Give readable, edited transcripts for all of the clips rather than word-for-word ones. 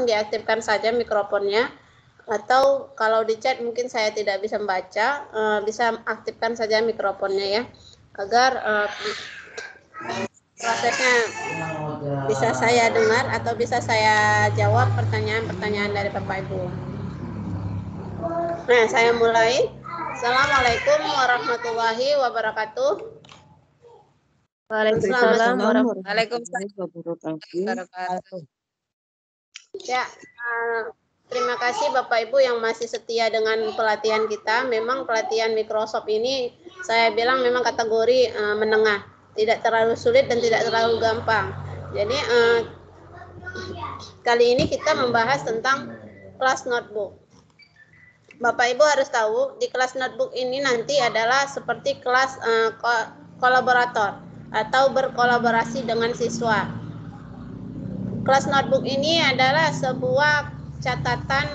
diaktifkan saja mikrofonnya, atau kalau di chat mungkin saya tidak bisa membaca, bisa aktifkan saja mikrofonnya ya, agar prosesnya bisa saya dengar atau bisa saya jawab pertanyaan-pertanyaan dari Bapak Ibu. Nah, saya mulai. Assalamualaikum warahmatullahi wabarakatuh. Waalaikumsalam warahmatullahi wabarakatuh. Ya, terima kasih Bapak Ibu yang masih setia dengan pelatihan kita. Memang pelatihan Microsoft ini saya bilang memang kategori menengah, tidak terlalu sulit dan tidak terlalu gampang. Jadi kali ini kita membahas tentang kelas notebook. Bapak Ibu harus tahu di kelas notebook ini nanti adalah seperti kelas kolaborator atau berkolaborasi dengan siswa. Kelas notebook ini adalah sebuah catatan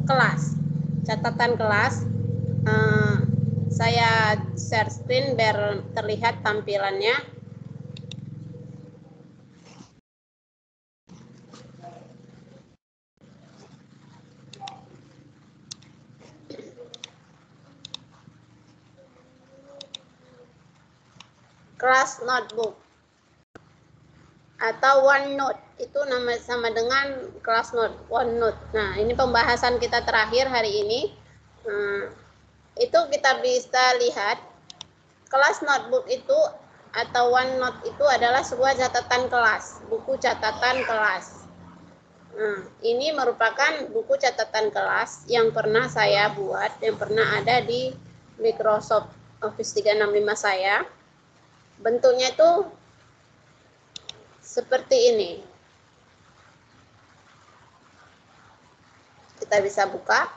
kelas. Catatan kelas. Saya share screen biar terlihat tampilannya. Kelas notebook atau OneNote itu sama dengan kelas note OneNote. Nah, ini pembahasan kita terakhir hari ini. Itu kita bisa lihat kelas notebook itu atau OneNote itu adalah sebuah catatan kelas, buku catatan kelas. Nah, ini merupakan buku catatan kelas yang pernah saya buat, yang pernah ada di Microsoft Office 365 saya. Bentuknya itu seperti ini. Kita bisa buka.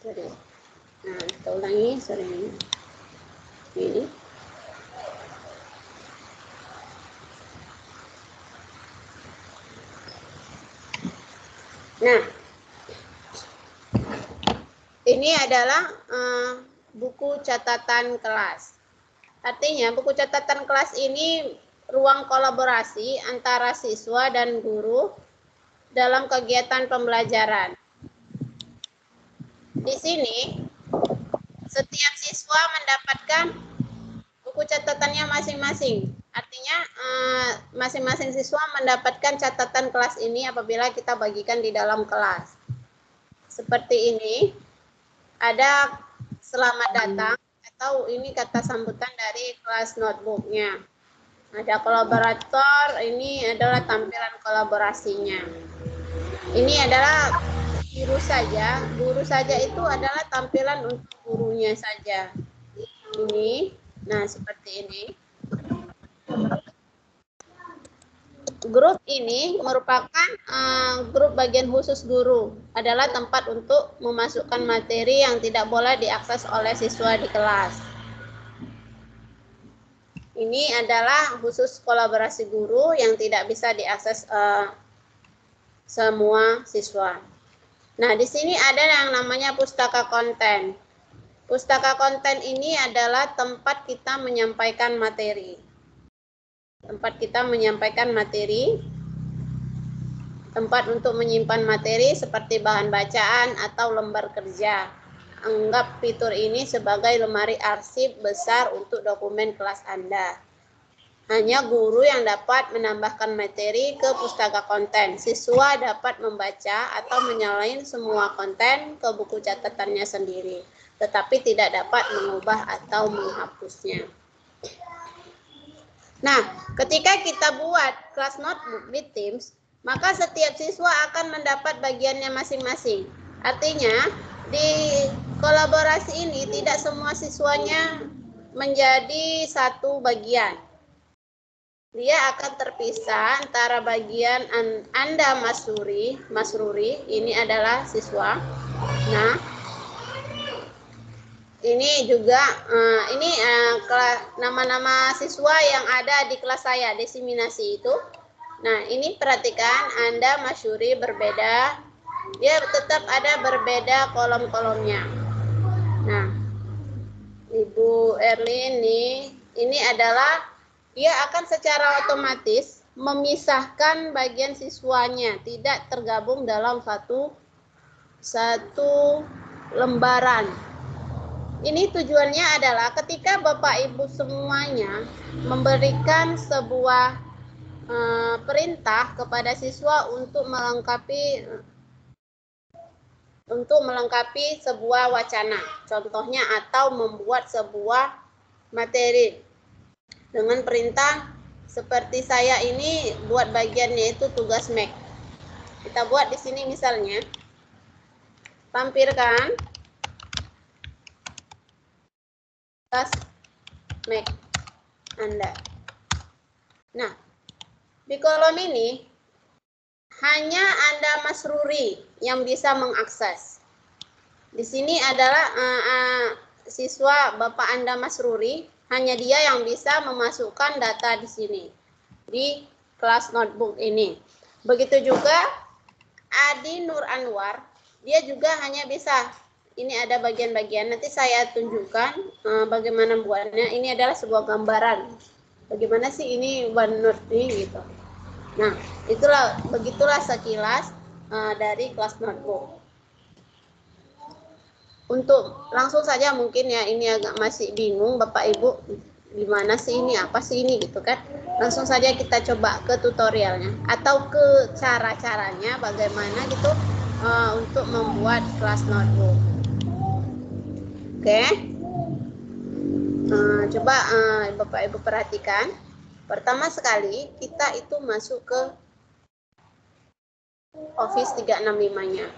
Nah, kita ulangi, ini. Nah, ini adalah buku catatan kelas. Artinya buku catatan kelas ini ruang kolaborasi antara siswa dan guru dalam kegiatan pembelajaran. Di sini setiap siswa mendapatkan buku catatannya masing-masing. Artinya masing-masing siswa mendapatkan catatan kelas ini apabila kita bagikan di dalam kelas. Seperti ini. Ada selamat datang atau ini kata sambutan dari kelas notebooknya. Ada kolaborator, ini adalah tampilan kolaborasinya. Ini adalah guru saja itu adalah tampilan untuk gurunya saja. Ini, nah seperti ini. Grup ini merupakan grup bagian khusus guru, adalah tempat untuk memasukkan materi yang tidak boleh diakses oleh siswa di kelas. Ini adalah khusus kolaborasi guru yang tidak bisa diakses semua siswa. Nah, di sini ada yang namanya pustaka konten. Pustaka konten ini adalah tempat kita menyampaikan materi. Tempat kita menyampaikan materi, tempat untuk menyimpan materi seperti bahan bacaan atau lembar kerja. Anggap fitur ini sebagai lemari arsip besar untuk dokumen kelas Anda. Hanya guru yang dapat menambahkan materi ke pustaka konten. Siswa dapat membaca atau menyalain semua konten ke buku catatannya sendiri, tetapi tidak dapat mengubah atau menghapusnya. Nah, ketika kita buat kelas notebook di Teams, maka setiap siswa akan mendapat bagiannya masing-masing. Artinya, di kolaborasi ini tidak semua siswanya menjadi satu bagian. Dia akan terpisah antara bagian Anda Masruri, ini adalah siswa. Nah, ini juga nama-nama siswa yang ada di kelas saya, diseminasi itu. Nah, ini perhatikan Anda Masyuri berbeda. Dia tetap ada berbeda kolom-kolomnya. Nah, Ibu Erlin ini adalah dia akan secara otomatis memisahkan bagian siswanya, tidak tergabung dalam satu lembaran. Ini tujuannya adalah ketika Bapak Ibu semuanya memberikan sebuah perintah kepada siswa untuk melengkapi sebuah wacana, contohnya, atau membuat sebuah materi dengan perintah seperti saya ini buat bagiannya itu tugas make. Kita buat di sini misalnya, tampilkan tugas make Anda. Nah, di kolom ini hanya Anda Mas Ruri yang bisa mengakses. Di sini adalah siswa Bapak Anda Mas Ruri, hanya dia yang bisa memasukkan data di sini di kelas notebook ini. Begitu juga Adi Nur Anwar, dia juga hanya bisa, ini ada bagian-bagian, nanti saya tunjukkan bagaimana buatnya. Ini adalah sebuah gambaran bagaimana sih ini OneNote ini gitu. Nah, begitulah sekilas dari kelas notebook. Untuk langsung saja mungkin ya, ini agak masih bingung Bapak Ibu, gimana sih ini, apa sih ini gitu kan. Langsung saja kita coba ke tutorialnya atau ke cara-caranya bagaimana gitu untuk membuat kelas notebook. Oke. Coba Bapak Ibu perhatikan. Pertama sekali kita itu masuk ke Office 365-nya.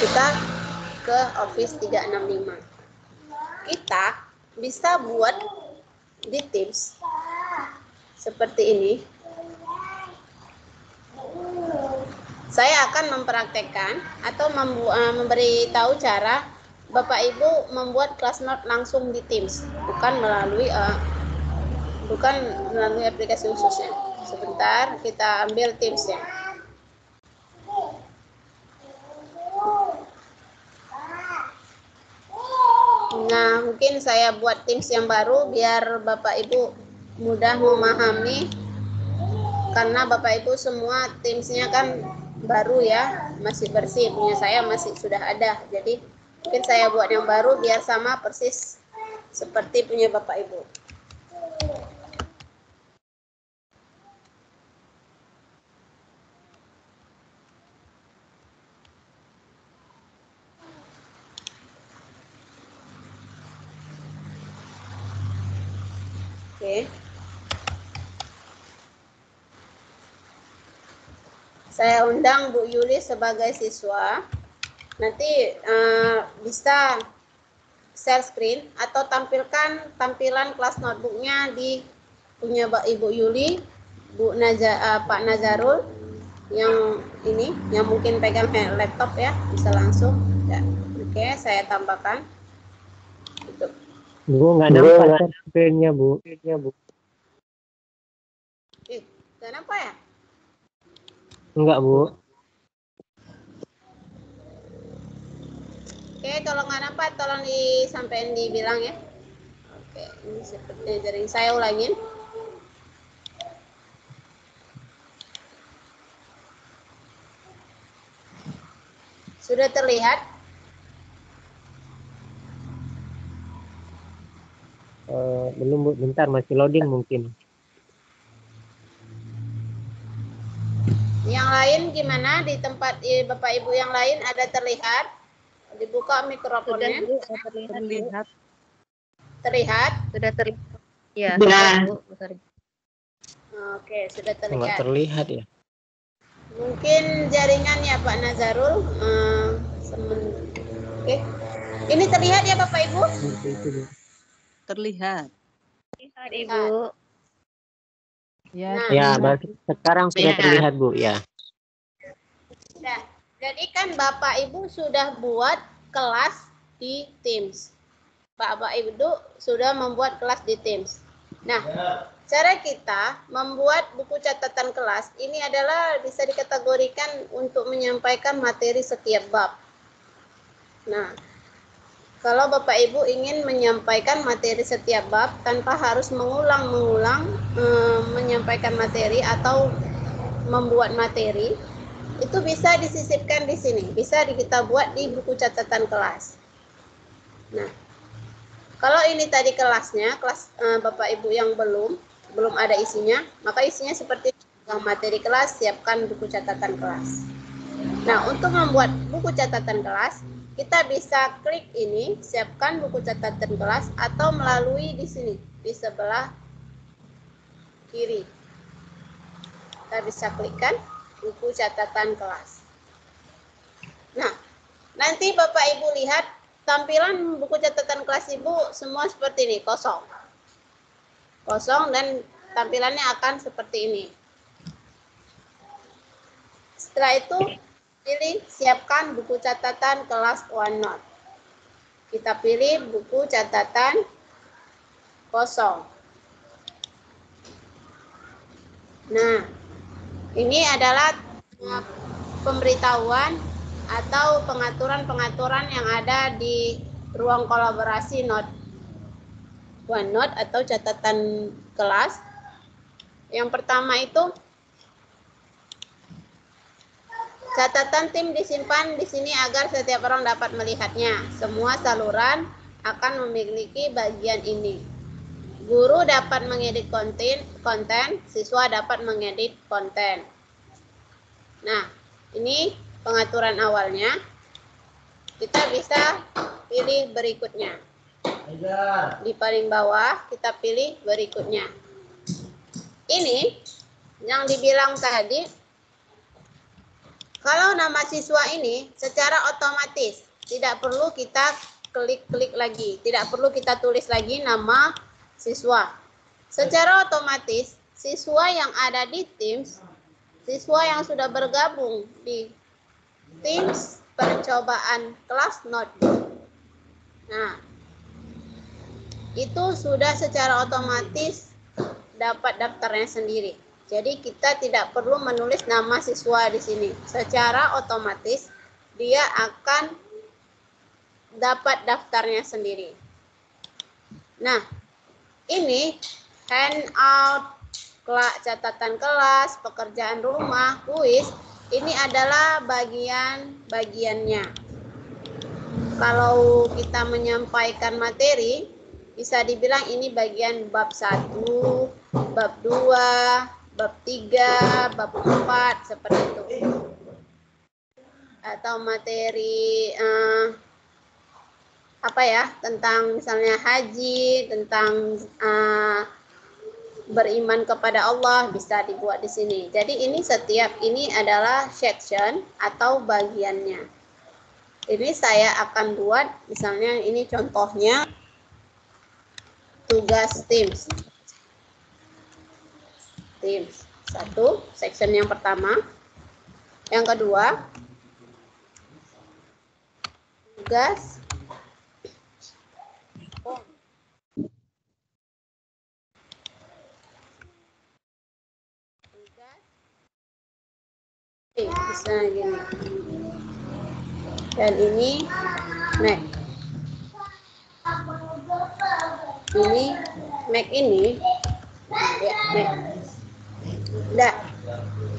Kita ke Office 365. Kita bisa buat di Teams seperti ini. Saya akan mempraktekkan atau memberitahu cara Bapak Ibu membuat kelas note langsung di Teams, bukan melalui aplikasi khususnya. Sebentar, kita ambil Teams ya. Nah, mungkin saya buat Teams yang baru biar Bapak Ibu mudah memahami, karena Bapak Ibu semua Teams-nya kan baru ya, masih bersih. Punya saya masih sudah ada, jadi mungkin saya buat yang baru biar sama persis seperti punya Bapak Ibu. Oke. Saya undang Bu Yuli sebagai siswa. Nanti bisa share screen atau tampilkan tampilan kelas notebooknya di punya Ibu Yuli, Pak Nazarul, yang ini, yang mungkin pegang laptop ya, bisa langsung. Ya. Oke, saya tambahkan. Gitu. Bu, nggak nampak screen-nya, Bu. Nggak nampak ya? Enggak, Bu. Oke, kalau nggak nampak tolong disampaikan, dibilang ya. Oke, ini seperti dari saya ulangin. Sudah terlihat? Belum, Bu. Bentar, masih loading mungkin. Yang lain gimana? Di tempat Bapak Ibu yang lain ada terlihat? Dibuka mikrofonnya. Sudah, terlihat. Terlihat? Sudah terlihat. Ya, Sudah. Oke, sudah terlihat. Nggak terlihat ya? Mungkin jaringannya Pak Nazarul. Oke. Ini terlihat ya Bapak Ibu? Terlihat. Terlihat. Ibu. Nah, Ya, sekarang sudah terlihat, Bu. Ya. Nah, jadi kan Bapak Ibu sudah buat kelas di Teams. Bapak Ibu sudah membuat kelas di Teams. Nah, cara kita membuat buku catatan kelas ini adalah bisa dikategorikan untuk menyampaikan materi setiap bab. Nah, Kalau Bapak Ibu ingin menyampaikan materi setiap bab tanpa harus mengulang-mengulang menyampaikan materi atau membuat materi, itu bisa disisipkan di sini, bisa kita buat di buku catatan kelas. Nah, kalau ini tadi kelasnya, kelas Bapak Ibu yang belum ada isinya, maka isinya seperti materi kelas, siapkan buku catatan kelas. Nah, untuk membuat buku catatan kelas, kita bisa klik ini, siapkan buku catatan kelas, atau melalui di sini, di sebelah kiri. Kita bisa klikkan buku catatan kelas. Nah, nanti Bapak Ibu lihat tampilan buku catatan kelas Ibu semua seperti ini, kosong. Kosong dan tampilannya akan seperti ini. Setelah itu, pilih siapkan buku catatan kelas OneNote. Kita pilih buku catatan kosong. Nah, ini adalah pemberitahuan atau pengaturan-pengaturan yang ada di ruang kolaborasi OneNote atau catatan kelas. Yang pertama itu, catatan tim disimpan di sini agar setiap orang dapat melihatnya. Semua saluran akan memiliki bagian ini. Guru dapat mengedit konten, siswa dapat mengedit konten. Nah, ini pengaturan awalnya. Kita bisa pilih berikutnya. Di paling bawah kita pilih berikutnya. Ini yang dibilang tadi, kalau nama siswa ini secara otomatis, tidak perlu kita klik-klik lagi, tidak perlu kita tulis lagi nama siswa. Secara otomatis, siswa yang ada di Teams, siswa yang sudah bergabung di Teams percobaan kelas notebook, nah, itu sudah secara otomatis dapat daftarnya sendiri. Jadi kita tidak perlu menulis nama siswa di sini. Secara otomatis dia akan dapat daftarnya sendiri. Nah, ini handout, catatan kelas, pekerjaan rumah, kuis, ini adalah bagian-bagiannya. Kalau kita menyampaikan materi, bisa dibilang ini bagian bab 1, bab 2, bab 3, bab 4, seperti itu. Atau materi tentang misalnya haji, tentang beriman kepada Allah, bisa dibuat di sini. Jadi ini adalah section atau bagiannya. Ini saya akan buat, misalnya ini contohnya tugas Teams. Teams. Satu, section yang pertama. Yang kedua, tugas bisa gini. Dan ini Mac. Ini Mac ini ya, Mac. Nah,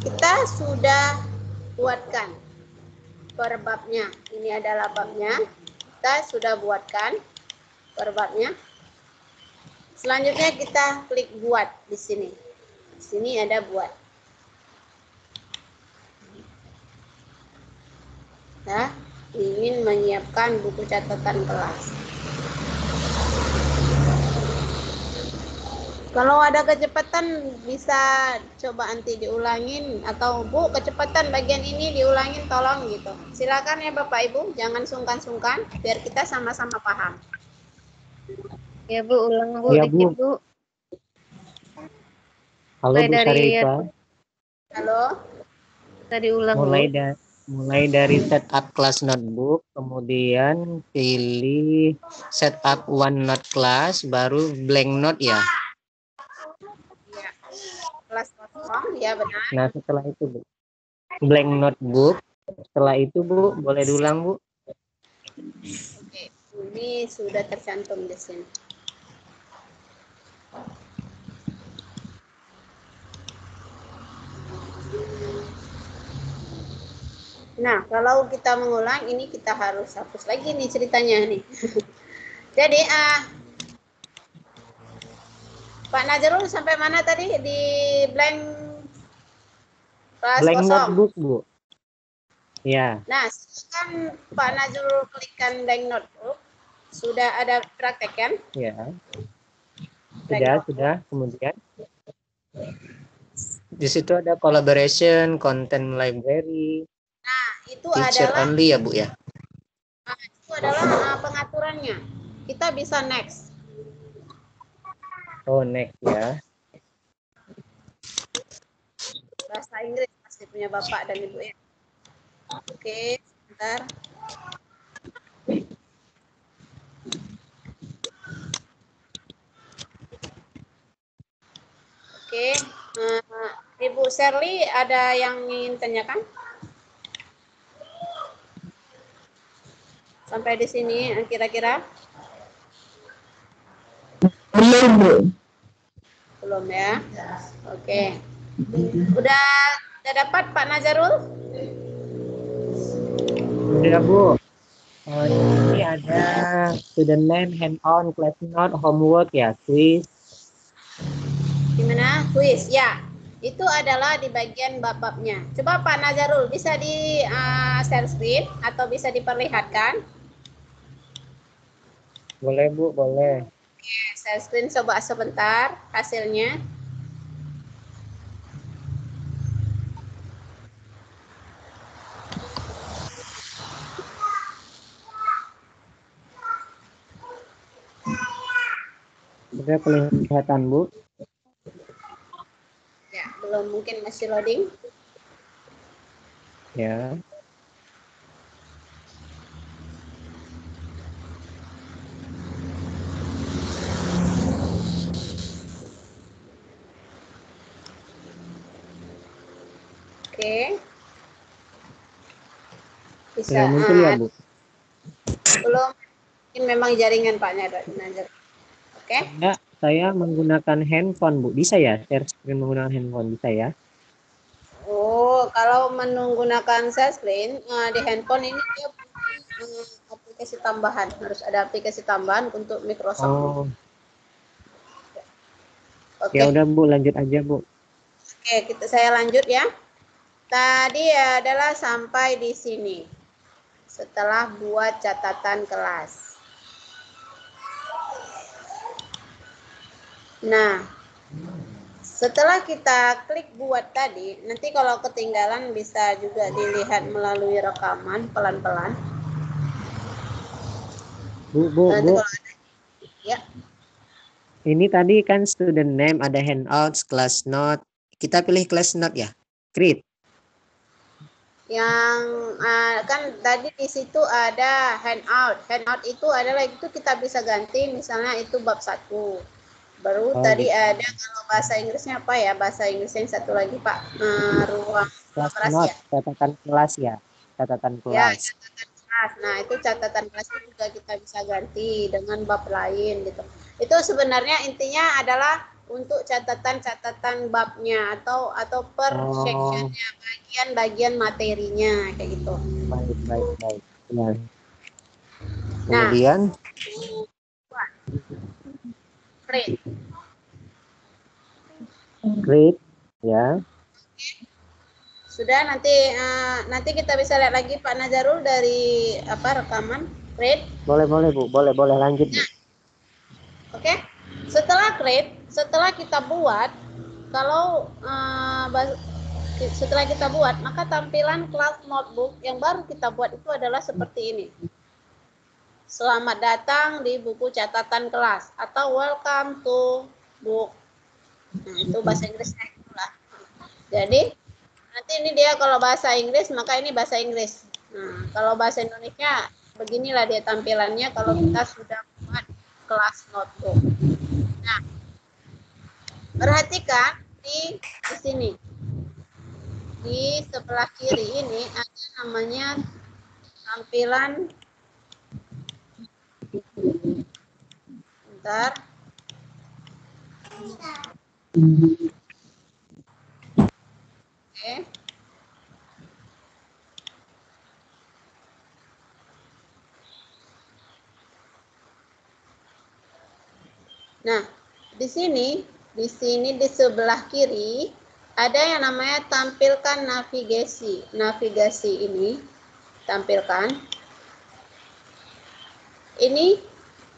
kita sudah buatkan per babnya. Ini adalah babnya. Kita sudah buatkan per babnya. Selanjutnya kita klik buat di sini. Di sini ada buat. Nah, ingin menyiapkan buku catatan kelas. Kalau ada kecepatan bisa coba nanti diulangin, atau Bu kecepatan bagian ini diulangin tolong gitu. Silakan ya Bapak Ibu, jangan sungkan-sungkan biar kita sama-sama paham. Ya Bu, ulang Bu, Ya, dikit Bu. Halo Mulai Bu dari Syarifah. Halo. tadi ulang Mulai dari setup kelas notebook, kemudian pilih setup OneNote class, baru blank note ya. Ya. Kelas kosong, ya benar. Nah, setelah itu Bu, blank notebook. Setelah itu Bu, boleh diulang Bu? Oke. Ini sudah tercantum di sini. Nah, kalau kita mengulang, ini kita harus hapus lagi nih ceritanya nih. Jadi, Pak Nazarul sampai mana tadi? Di blank kelas Blank kosong. notebook, Bu. Ya. Nah, silakan Pak Nazarul klikkan blank notebook. Sudah ada praktek kan? Ya. Blank notebook. Sudah. Kemudian di situ ada collaboration, content library, Nah, itu teacher adalah only ya, Bu ya. itu adalah pengaturannya. Kita bisa next. Oh, next ya. Bahasa Inggris pasti punya Bapak dan Ibu ya. Oke, sebentar. Oke, Ibu Shirley ada yang ingin tanyakan? Sampai di sini kira-kira? Belum ya? Oke. Udah dapat Pak Nazarul? Sudah, Bu. Ini ada student name, hand-on, class note, homework ya, quiz. Gimana? Quiz, ya. Itu adalah di bagian bab-babnya. Coba Pak Nazarul bisa di share screen atau bisa diperlihatkan? Boleh, Bu, boleh. Oke, share screen coba sebentar hasilnya. Sudah kelihatan, Bu? Ya, belum, mungkin masih loading. Ya. Oke. Bisa. Sudah muncul ya, Bu? Belum, mungkin memang jaringan Pak Nazarul. Oke. Enggak, saya menggunakan handphone, Bu. Bisa ya? Share screen menggunakan handphone, bisa ya? Oh, kalau menggunakan share screen di handphone ini dia punya aplikasi tambahan. Harus ada aplikasi tambahan untuk Microsoft. Oh, Oke. ya udah, Bu. Lanjut aja, Bu. Oke, saya lanjut ya. Tadi adalah sampai di sini. Setelah buat catatan kelas. Nah, setelah kita klik buat tadi, nanti kalau ketinggalan bisa juga dilihat melalui rekaman pelan-pelan. Bu. Kalau ada, ya. Ini tadi kan student name, ada handouts, class note. Kita pilih class note ya? Create. Yang kan tadi di situ ada handout. Handout itu adalah itu kita bisa ganti, misalnya itu bab 1. Baru tadi Gitu. ada kalau bahasa Inggrisnya apa ya? Bahasa Inggris yang satu lagi Pak, ruang Class operasi note, ya. catatan kelas ya. Catatan Ya, kelas. catatan kelas. Nah, itu catatan kelas itu juga kita bisa ganti dengan bab lain gitu. Itu sebenarnya intinya adalah untuk catatan-catatan babnya atau per sectionnya, bagian-bagian materinya kayak gitu. Baik. Ya. Nah, Kemudian create ya. Sudah, nanti kita bisa lihat lagi Pak Nazarul dari rekaman create. Boleh Bu. Boleh lanjut, Bu. Oke. Setelah create, setelah kita buat, kalau setelah kita buat, maka tampilan kelas notebook yang baru kita buat itu adalah seperti ini. Selamat datang di buku catatan kelas atau welcome to book. Nah, itu bahasa Inggrisnya itulah. Jadi nanti ini dia kalau bahasa Inggris, maka ini bahasa Inggris. Nah, kalau bahasa Indonesia beginilah dia tampilannya kalau kita sudah buat kelas notebook. Nah, perhatikan di sini. Di sebelah kiri ini ada namanya tampilan Bentar. Oke. Nah, di sini di sebelah kiri ada yang namanya tampilkan navigasi. Navigasi ini tampilkan. Ini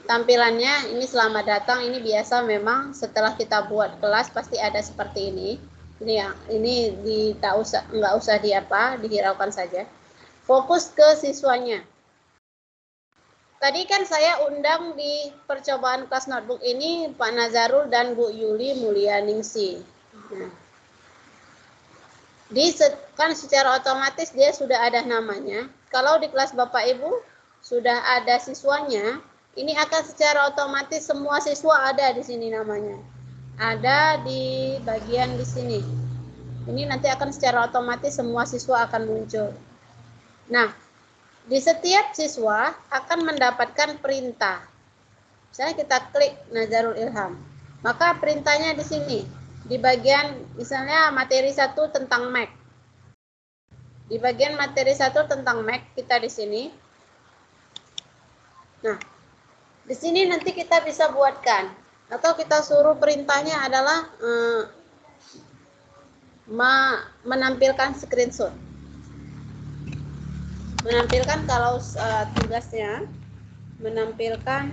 tampilannya, ini selamat datang. Ini biasa memang setelah kita buat kelas pasti ada seperti ini. Ini ya, ini nggak usah dihiraukan saja. Fokus ke siswanya. Tadi kan saya undang di percobaan kelas notebook ini Pak Nazarul dan Bu Yuli Mulyaningsi. Nah, kan secara otomatis dia sudah ada namanya. Kalau di kelas Bapak Ibu sudah ada siswanya, ini akan secara otomatis semua siswa ada di sini namanya. Ada di bagian di sini. Ini nanti akan secara otomatis semua siswa akan muncul. Nah, di setiap siswa akan mendapatkan perintah. Misalnya kita klik Nazarul Ilham, maka perintahnya di sini, di bagian misalnya materi 1 tentang Mac. Di bagian materi 1 tentang Mac, kita di sini. Nah, di sini nanti kita bisa buatkan, atau kita suruh perintahnya adalah menampilkan screenshot. Menampilkan kalau tugasnya menampilkan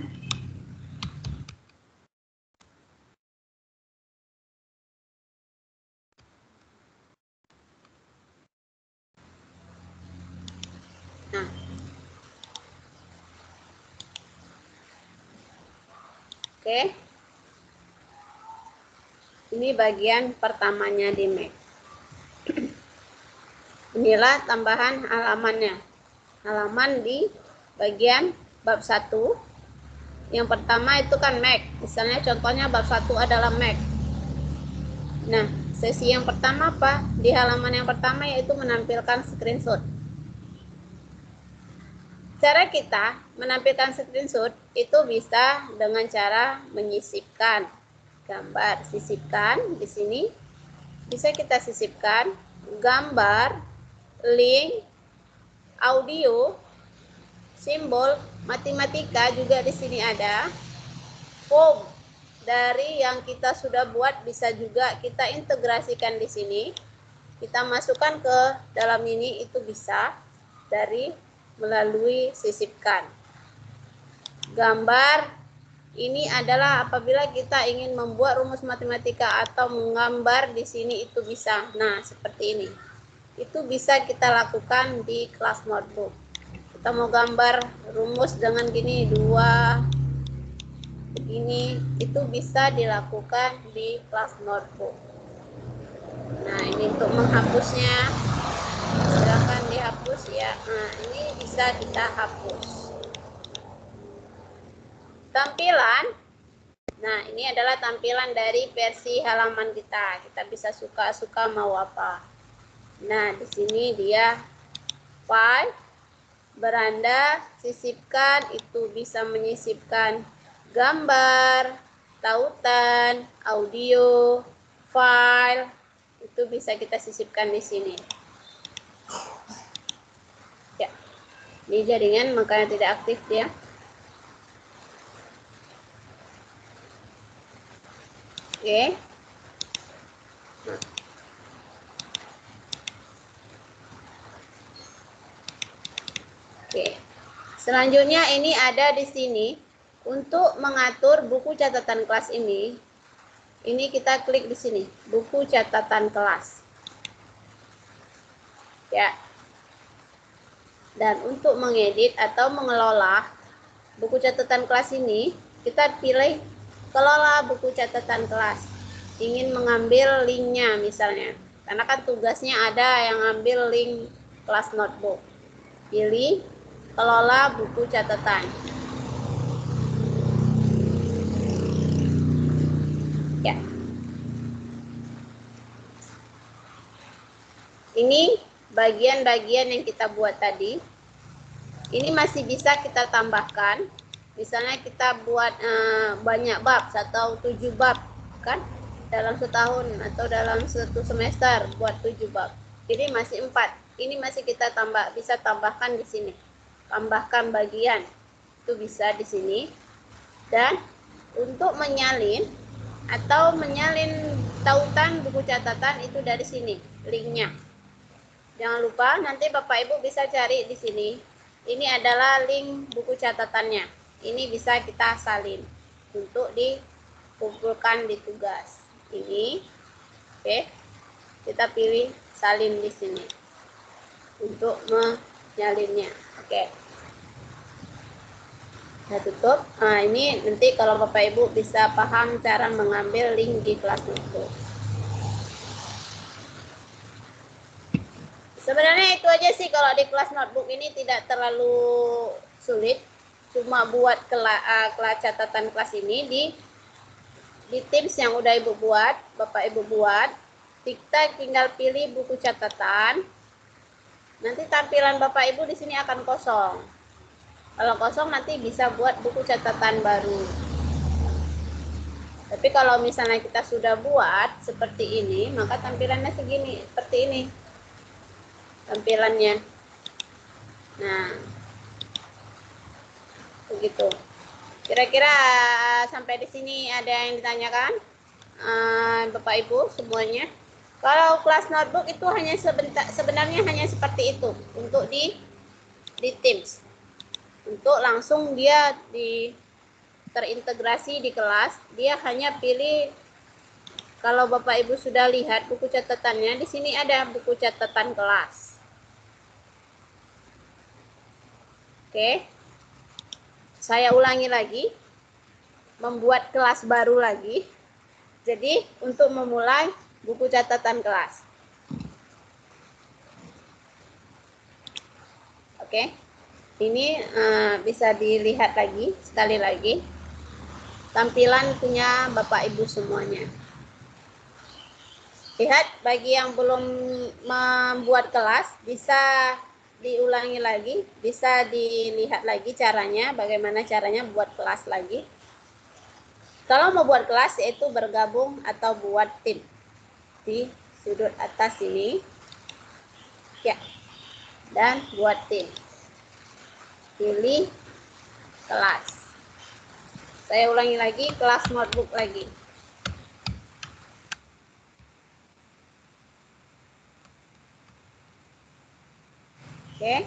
nah oke. Ini bagian pertamanya di Mac. Inilah tambahan halamannya. Halaman di bagian bab 1. Yang pertama itu kan Mac. Misalnya contohnya bab 1 adalah Mac. Nah, sesi yang pertama apa? Di halaman yang pertama yaitu menampilkan screenshot. Cara kita menampilkan screenshot itu bisa dengan cara menyisipkan gambar. Sisipkan di sini. Bisa kita sisipkan gambar, link, audio, simbol, matematika juga di sini ada. Form dari yang kita sudah buat bisa juga kita integrasikan di sini. Kita masukkan ke dalam ini, itu bisa dari melalui sisipkan. Gambar ini adalah apabila kita ingin membuat rumus matematika atau menggambar di sini itu bisa. Nah, seperti ini. Itu bisa kita lakukan di kelas notebook. Kita mau gambar rumus dengan gini 2 begini, itu bisa dilakukan di kelas notebook. Nah, ini untuk menghapusnya. Silakan dihapus ya. Nah, ini bisa kita hapus. Tampilan. Nah, ini adalah tampilan dari versi halaman kita. Kita bisa suka-suka mau apa. Nah, di sini dia file, beranda, sisipkan, itu bisa menyisipkan gambar, tautan, audio, file, itu bisa kita sisipkan di sini. Ya, ini jaringan makanya tidak aktif ya. Oke. Oke. Selanjutnya ini ada di sini untuk mengatur buku catatan kelas ini. Ini kita klik di sini, buku catatan kelas. Ya. Dan untuk mengedit atau mengelola buku catatan kelas ini, kita pilih kelola buku catatan kelas. Ingin mengambil linknya misalnya. Karena kan tugasnya ada yang ambil link kelas notebook. Pilih kelola buku catatan. Ya. Ini bagian-bagian yang kita buat tadi. Ini masih bisa kita tambahkan. Misalnya kita buat banyak bab atau 7 bab kan dalam setahun atau dalam satu semester buat 7 bab. Ini masih 4. Ini masih kita bisa tambahkan di sini. Tambahkan bagian. Itu bisa di sini. Dan untuk menyalin atau menyalin tautan buku catatan itu dari sini linknya. Jangan lupa nanti Bapak Ibu bisa cari di sini. Ini adalah link buku catatannya. Ini bisa kita salin untuk dikumpulkan di tugas. Ini, oke. Kita pilih salin di sini untuk menyalinnya. Oke. Saya tutup. Nah, ini nanti kalau Bapak Ibu bisa paham cara mengambil link di kelas itu. Sebenarnya itu aja sih kalau di kelas notebook ini tidak terlalu sulit. Cuma buat kelas catatan kelas ini di Teams yang udah Ibu buat, Bapak Ibu buat, kita tinggal pilih buku catatan. Nanti tampilan Bapak Ibu di sini akan kosong. Kalau kosong nanti bisa buat buku catatan baru. Tapi kalau misalnya kita sudah buat seperti ini, maka tampilannya segini, seperti ini. Tampilannya. Nah, begitu. Kira-kira sampai di sini ada yang ditanyakan, Bapak Ibu semuanya. Kalau kelas notebook itu hanya sebenarnya hanya seperti itu untuk di Teams. Untuk langsung dia terintegrasi di kelas, dia hanya pilih. Kalau Bapak Ibu sudah lihat buku catatannya, di sini ada buku catatan kelas. Oke, saya ulangi lagi, membuat kelas baru lagi. Jadi untuk memulai buku catatan kelas. Oke, ini bisa dilihat lagi, sekali lagi. Tampilan punya Bapak Ibu semuanya. Lihat, bagi yang belum membuat kelas, bisa diulangi lagi, bisa dilihat lagi caranya, bagaimana caranya buat kelas lagi. Kalau mau buat kelas, yaitu bergabung atau buat tim. Di sudut atas ini. Ya. Dan buat tim. Pilih kelas. Saya ulangi lagi, kelas notebook lagi. Oke,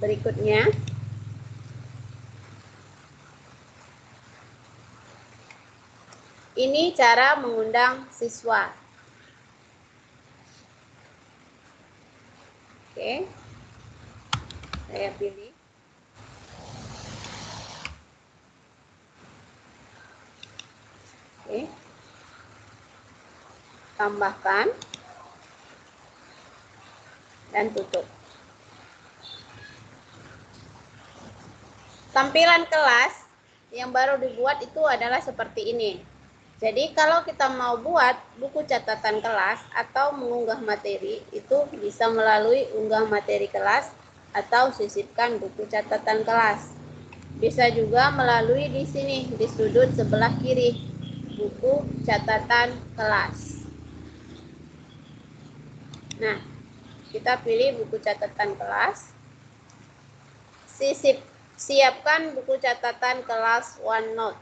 berikutnya. Ini cara mengundang siswa. Oke, saya pilih. Oke, tambahkan dan tutup. Tampilan kelas yang baru dibuat itu adalah seperti ini. Jadi kalau kita mau buat buku catatan kelas atau mengunggah materi, itu bisa melalui unggah materi kelas atau sisipkan buku catatan kelas. Bisa juga melalui di sini, di sudut sebelah kiri, buku catatan kelas. Nah, kita pilih buku catatan kelas. Siapkan buku catatan kelas OneNote.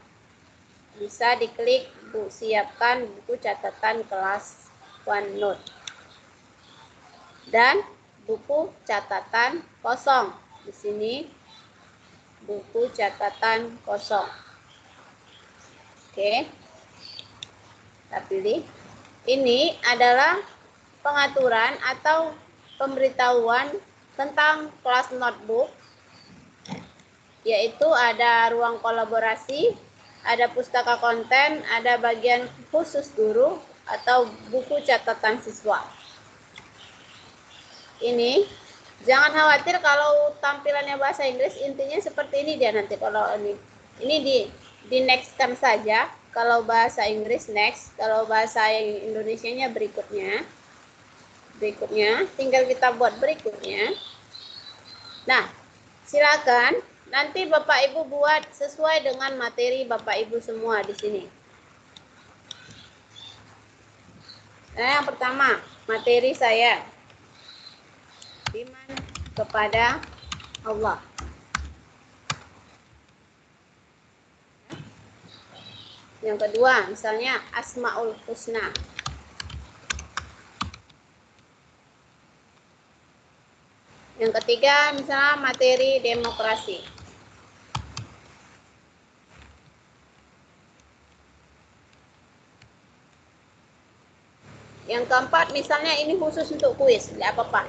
Bisa diklik siapkan buku catatan kelas OneNote. Dan buku catatan kosong. Di sini buku catatan kosong. Oke. Kita pilih. Ini adalah pengaturan atau pemberitahuan tentang kelas notebook. Yaitu ada ruang kolaborasi, ada pustaka konten, ada bagian khusus guru, atau buku catatan siswa. Ini, jangan khawatir kalau tampilannya bahasa Inggris, intinya seperti ini dia nanti. Kalau ini di next-kan saja. Kalau bahasa Inggris next, kalau bahasa Indonesianya berikutnya. Tinggal kita buat berikutnya. Nah, silakan Nanti Bapak Ibu buat sesuai dengan materi Bapak Ibu semua di sini. Nah, yang pertama, materi saya. Iman kepada Allah. Yang kedua, misalnya Asmaul Husna. Yang ketiga, misalnya materi demokrasi. Yang keempat, misalnya ini khusus untuk kuis, tidak apa-apa.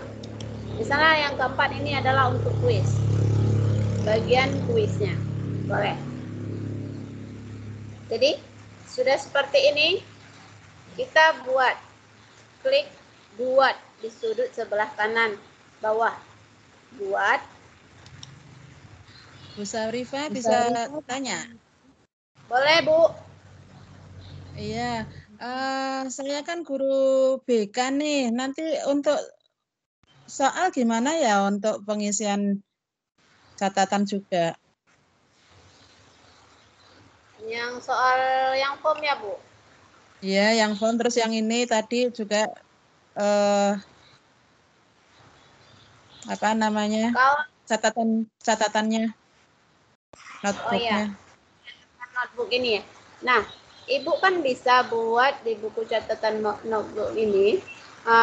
Misalnya yang keempat ini adalah untuk kuis. Bagian kuisnya. Boleh. Jadi, sudah seperti ini, kita klik buat di sudut sebelah kanan bawah. Buat. Bu Sarifah bisa tanya? Boleh, Bu. Iya, saya kan guru BK nih. Nanti untuk soal gimana ya untuk pengisian catatan juga? Yang soal yang form ya, Bu? Iya, yang form terus yang ini tadi juga apa namanya? Kalau Catatannya, oh ya, notebooknya. notebook ini ya. Nah, Ibu kan bisa buat di buku catatan notebook ini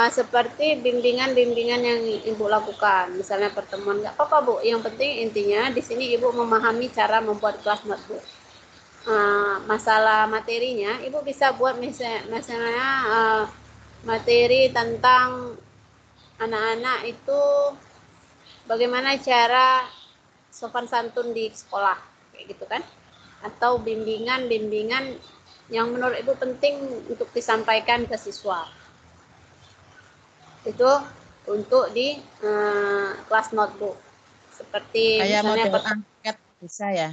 seperti bimbingan-bimbingan yang Ibu lakukan. Misalnya pertemuan, nggak apa-apa Bu. Yang penting intinya di sini Ibu memahami cara membuat kelas notebook. Masalah materinya, Ibu bisa buat misalnya materi tentang anak-anak itu bagaimana cara sopan santun di sekolah, kayak gitu kan? Atau bimbingan-bimbingan yang menurut Ibu penting untuk disampaikan ke siswa. Itu untuk di kelas notebook. Seperti Kayak misalnya model angket bisa ya?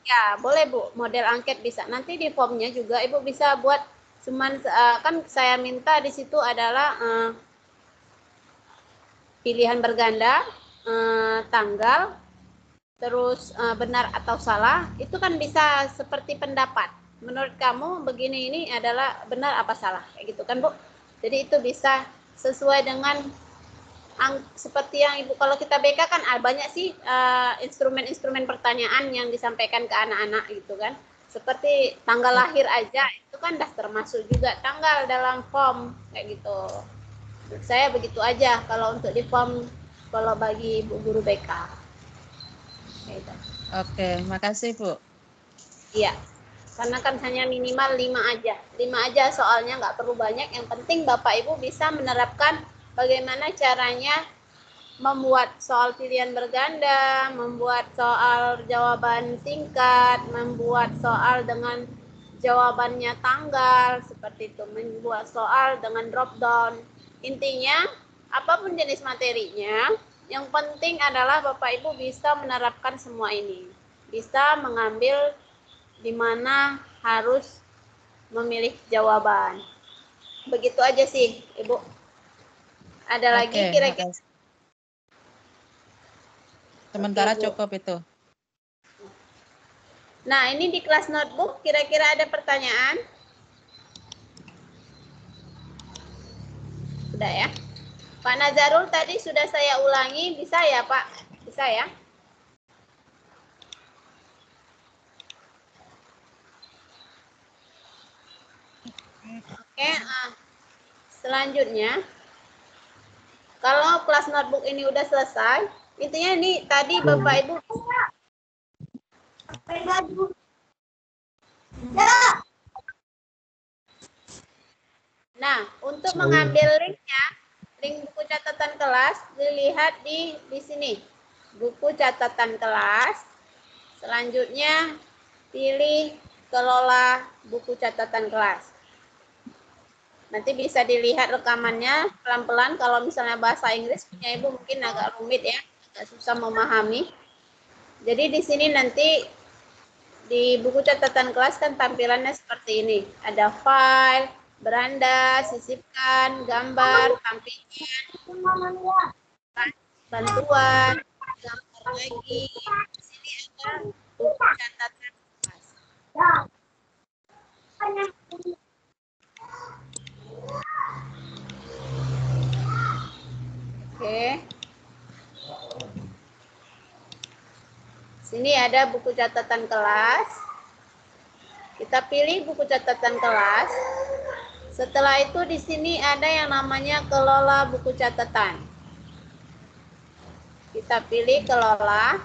ya, boleh Bu, model angket bisa. Nanti di formnya juga Ibu bisa buat cuman kan saya minta di situ adalah pilihan berganda, tanggal, terus benar atau salah, itu kan bisa seperti pendapat. Menurut kamu begini ini adalah benar apa salah, kayak gitu kan Bu? Jadi itu bisa sesuai dengan seperti yang Ibu, kalau kita BK kan banyak sih instrumen-instrumen pertanyaan yang disampaikan ke anak-anak gitu kan. Seperti tanggal lahir aja itu kan dah termasuk juga tanggal dalam form kayak gitu. Menurut saya begitu aja kalau untuk di form kalau bagi Ibu guru BK. Gitu. Oke, makasih Bu. Iya, karena kan hanya minimal 5 aja. 5 aja soalnya nggak perlu banyak. Yang penting Bapak Ibu bisa menerapkan bagaimana caranya membuat soal pilihan berganda, membuat soal jawaban singkat, membuat soal dengan jawabannya tanggal, seperti itu, membuat soal dengan drop down. Intinya, apapun jenis materinya, yang penting adalah Bapak Ibu bisa menerapkan semua ini. Bisa mengambil di mana harus memilih jawaban. Begitu aja sih, Ibu. Ada lagi Oke, kira-kira? makasih. Sementara Oke, Bu. cukup itu. Nah, ini di kelas notebook kira-kira ada pertanyaan? Sudah ya. Pak Nazarul tadi sudah saya ulangi, bisa ya Pak? Bisa ya? Oke, selanjutnya, kalau kelas notebook ini udah selesai, intinya ini tadi Bapak Ibu Nah, untuk mengambil linknya, link buku catatan kelas, dilihat di sini. Buku catatan kelas. Selanjutnya, pilih kelola buku catatan kelas. Nanti bisa dilihat rekamannya pelan-pelan. Kalau misalnya bahasa Inggris, punya Ibu mungkin agak rumit ya, agak susah memahami. Jadi di sini nanti di buku catatan kelas kan tampilannya seperti ini. Ada file, beranda, sisipkan, gambar, tampilkan, bantuan, gambar lagi. Di sini ada buku catatan kelas. Oke. Sini ada buku catatan kelas. Kita pilih buku catatan kelas. Setelah itu di sini ada yang namanya kelola buku catatan. Kita pilih kelola.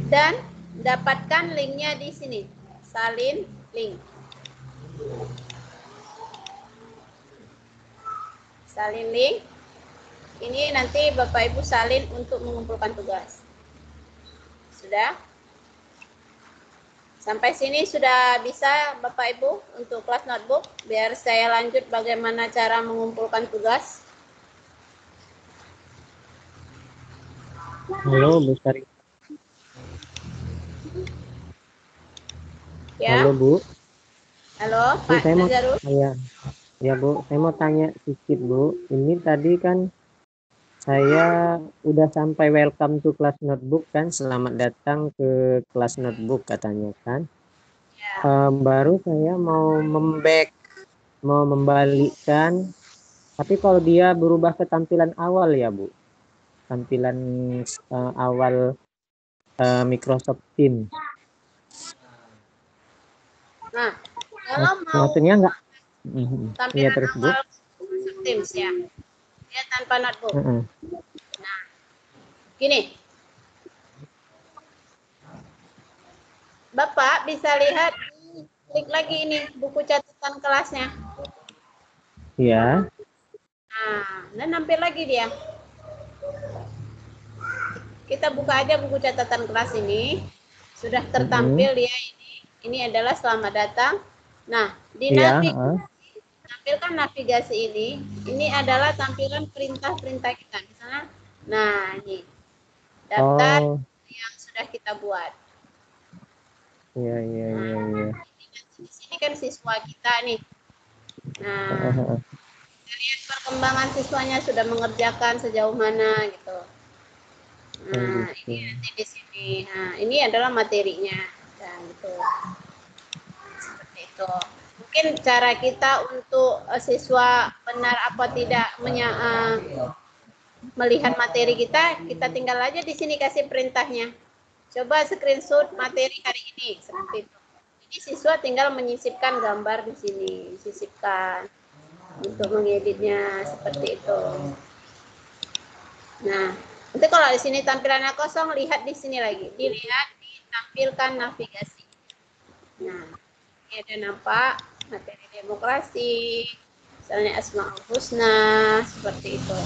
Dan dapatkan linknya di sini. Salin link. Salin link. Ini nanti Bapak Ibu salin untuk mengumpulkan tugas. Sudah? Sampai sini sudah bisa Bapak Ibu untuk kelas notebook. Biar saya lanjut bagaimana cara mengumpulkan tugas. Halo, Bu Sari. Ya. Halo, Bu. Halo, Bu, Pak saya mau Nazarul. ya, Bu. Saya mau tanya sedikit, Bu. Ini tadi kan saya udah sampai welcome to kelas notebook kan. Selamat datang ke kelas notebook katanya kan. Ya. Baru saya mau mau membalikkan. Tapi kalau dia berubah ke tampilan awal ya, Bu. Tampilan awal Microsoft Teams. Nah, kalau mau Maksudnya enggak? Iya, tampilan terus, Bu. awal Teams ya, dia tanpa notebook. Nah, gini, Bapak bisa lihat, klik lagi ini buku catatan kelasnya. Iya. Nah, dan nampil lagi dia. Kita buka aja buku catatan kelas ini, sudah tertampil dia ini. Ini adalah selamat datang. Nah, di Iya. tampilkan navigasi ini adalah tampilan perintah-perintah kita. Misalnya, nah ini daftar yang sudah kita buat. Iya. Di sini kan siswa kita nih. Nah, kita lihat perkembangan siswanya sudah mengerjakan sejauh mana gitu. Nah, ini nanti di sini. Nah, ini adalah materinya. Dan gitu. Seperti itu. Mungkin cara kita untuk siswa benar apa tidak melihat materi kita tinggal aja di sini kasih perintahnya. Coba screenshot materi hari ini seperti itu. Jadi siswa tinggal menyisipkan gambar di sini, sisipkan untuk mengeditnya seperti itu. Nah, nanti kalau di sini tampilannya kosong, lihat di sini lagi, dilihat ditampilkan navigasi. Nah, ini ada nampak materi demokrasi, misalnya Asmaul Husna, seperti itu.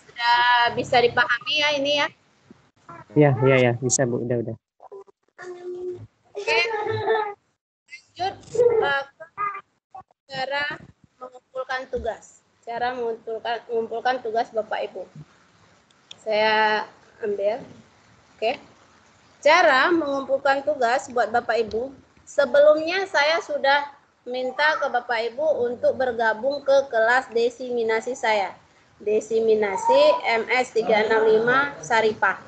Sudah bisa dipahami ya ini ya? Iya, bisa, Bu. Udah. Oke. Lanjut cara mengumpulkan tugas. Cara mengumpulkan tugas Bapak Ibu. Saya ambil. Oke. Cara mengumpulkan tugas buat Bapak Ibu. Sebelumnya saya sudah minta ke Bapak Ibu untuk bergabung ke kelas desiminasi saya. Desiminasi MS365 Saripah.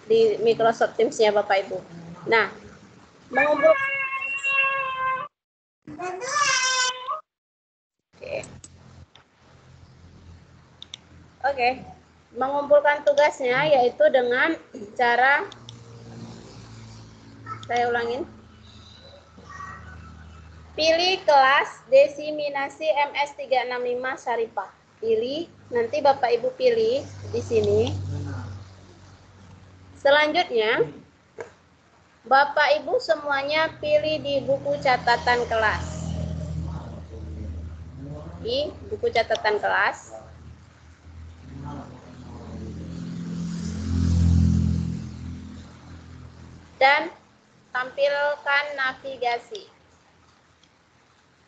Di Microsoft Teams ya Bapak Ibu. Nah, mengumpulkan Oke. Mengumpulkan tugasnya yaitu dengan cara saya ulangin. Pilih kelas desiminasi MS365 Saripah. Pilih, nanti Bapak Ibu pilih di sini. Selanjutnya, Bapak Ibu semuanya pilih di buku catatan kelas. Di buku catatan kelas. Dan tampilkan navigasi.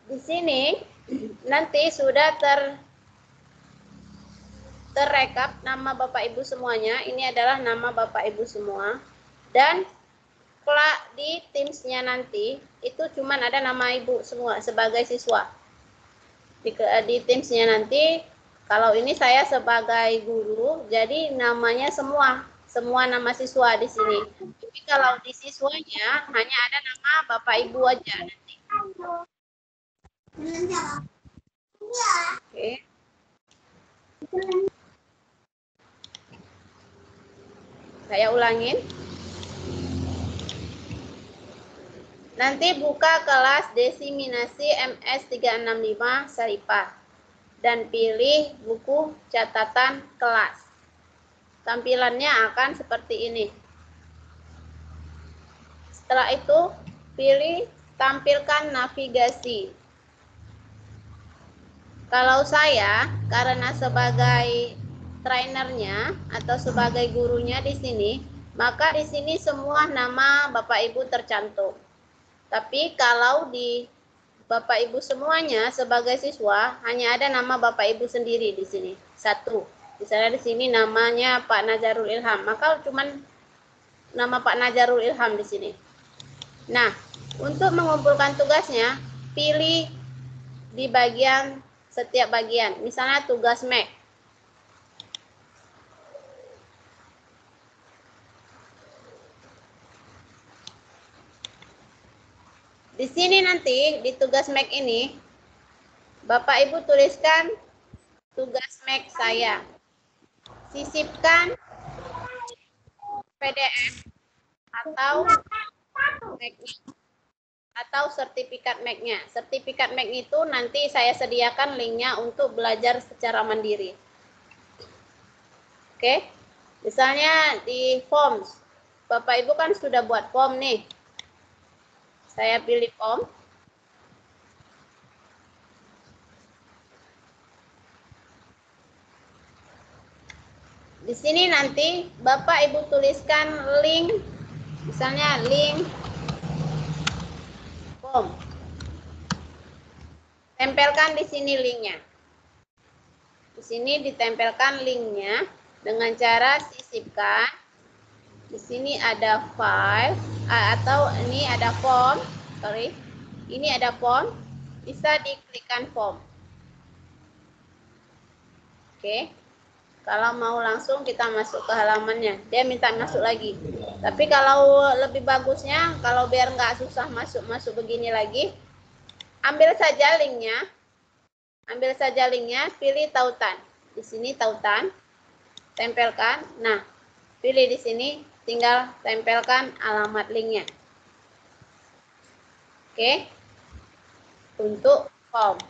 Di sini nanti sudah terrekap nama Bapak Ibu semuanya. Ini adalah nama Bapak Ibu semua. Dan di Teams-nya nanti itu cuma ada nama Ibu semua sebagai siswa. Di Teams-nya nanti Kalau ini saya sebagai guru, jadi namanya semua nama siswa di sini. Tapi kalau di siswanya hanya ada nama Bapak Ibu aja nanti. Oke. Saya ulangin. Nanti buka kelas desiminasi MS365 Syarifah dan pilih buku catatan kelas. Tampilannya akan seperti ini. Setelah itu, pilih tampilkan navigasi. Kalau saya, karena sebagai trainernya atau sebagai gurunya di sini, maka di sini semua nama Bapak Ibu tercantum. Tapi kalau di Bapak Ibu semuanya sebagai siswa, hanya ada nama Bapak Ibu sendiri di sini. Satu. Misalnya di sini namanya Pak Nazarul Ilham, maka cuman nama Pak Nazarul Ilham di sini. Nah, untuk mengumpulkan tugasnya, pilih di bagian setiap bagian. Misalnya tugas Mac. Di sini nanti di tugas Mac ini, Bapak Ibu tuliskan tugas Mac saya. Sisipkan PDF atau Mac-nya atau sertifikat Mac-nya. Sertifikat Mac itu nanti saya sediakan linknya untuk belajar secara mandiri. Oke, misalnya di forms, Bapak Ibu kan sudah buat form nih. Saya pilih form. Di sini nanti Bapak Ibu tuliskan link, misalnya link form. Tempelkan di sini linknya. Di sini ditempelkan linknya dengan cara sisipkan. Di sini ada file atau ini ada form, sorry. Ini ada form, bisa diklikkan form. Oke. Kalau mau langsung kita masuk ke halamannya, dia minta masuk lagi. Tapi kalau lebih bagusnya, kalau biar nggak susah masuk begini lagi, ambil saja linknya. Ambil saja linknya, pilih tautan. Di sini tautan, tempelkan. Nah, pilih di sini, tinggal tempelkan alamat linknya. Oke, untuk form.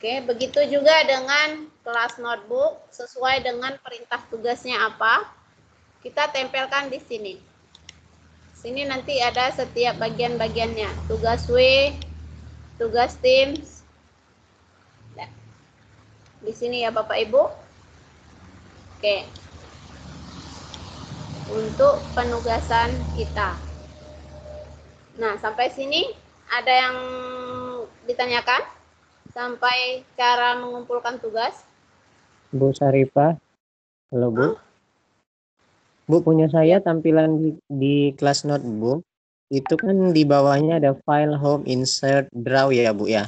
Oke, begitu juga dengan kelas notebook, sesuai dengan perintah tugasnya apa, kita tempelkan di sini. Sini nanti ada setiap bagian-bagiannya, tugas W, tugas Teams. Nah, di sini ya Bapak Ibu. Oke. Untuk penugasan kita. Nah, sampai sini ada yang ditanyakan? Sampai cara mengumpulkan tugas. Bu Syarifah, halo Bu. Bu, punya saya tampilan di kelas notebook, itu kan di bawahnya ada file, home, insert, draw ya Bu ya.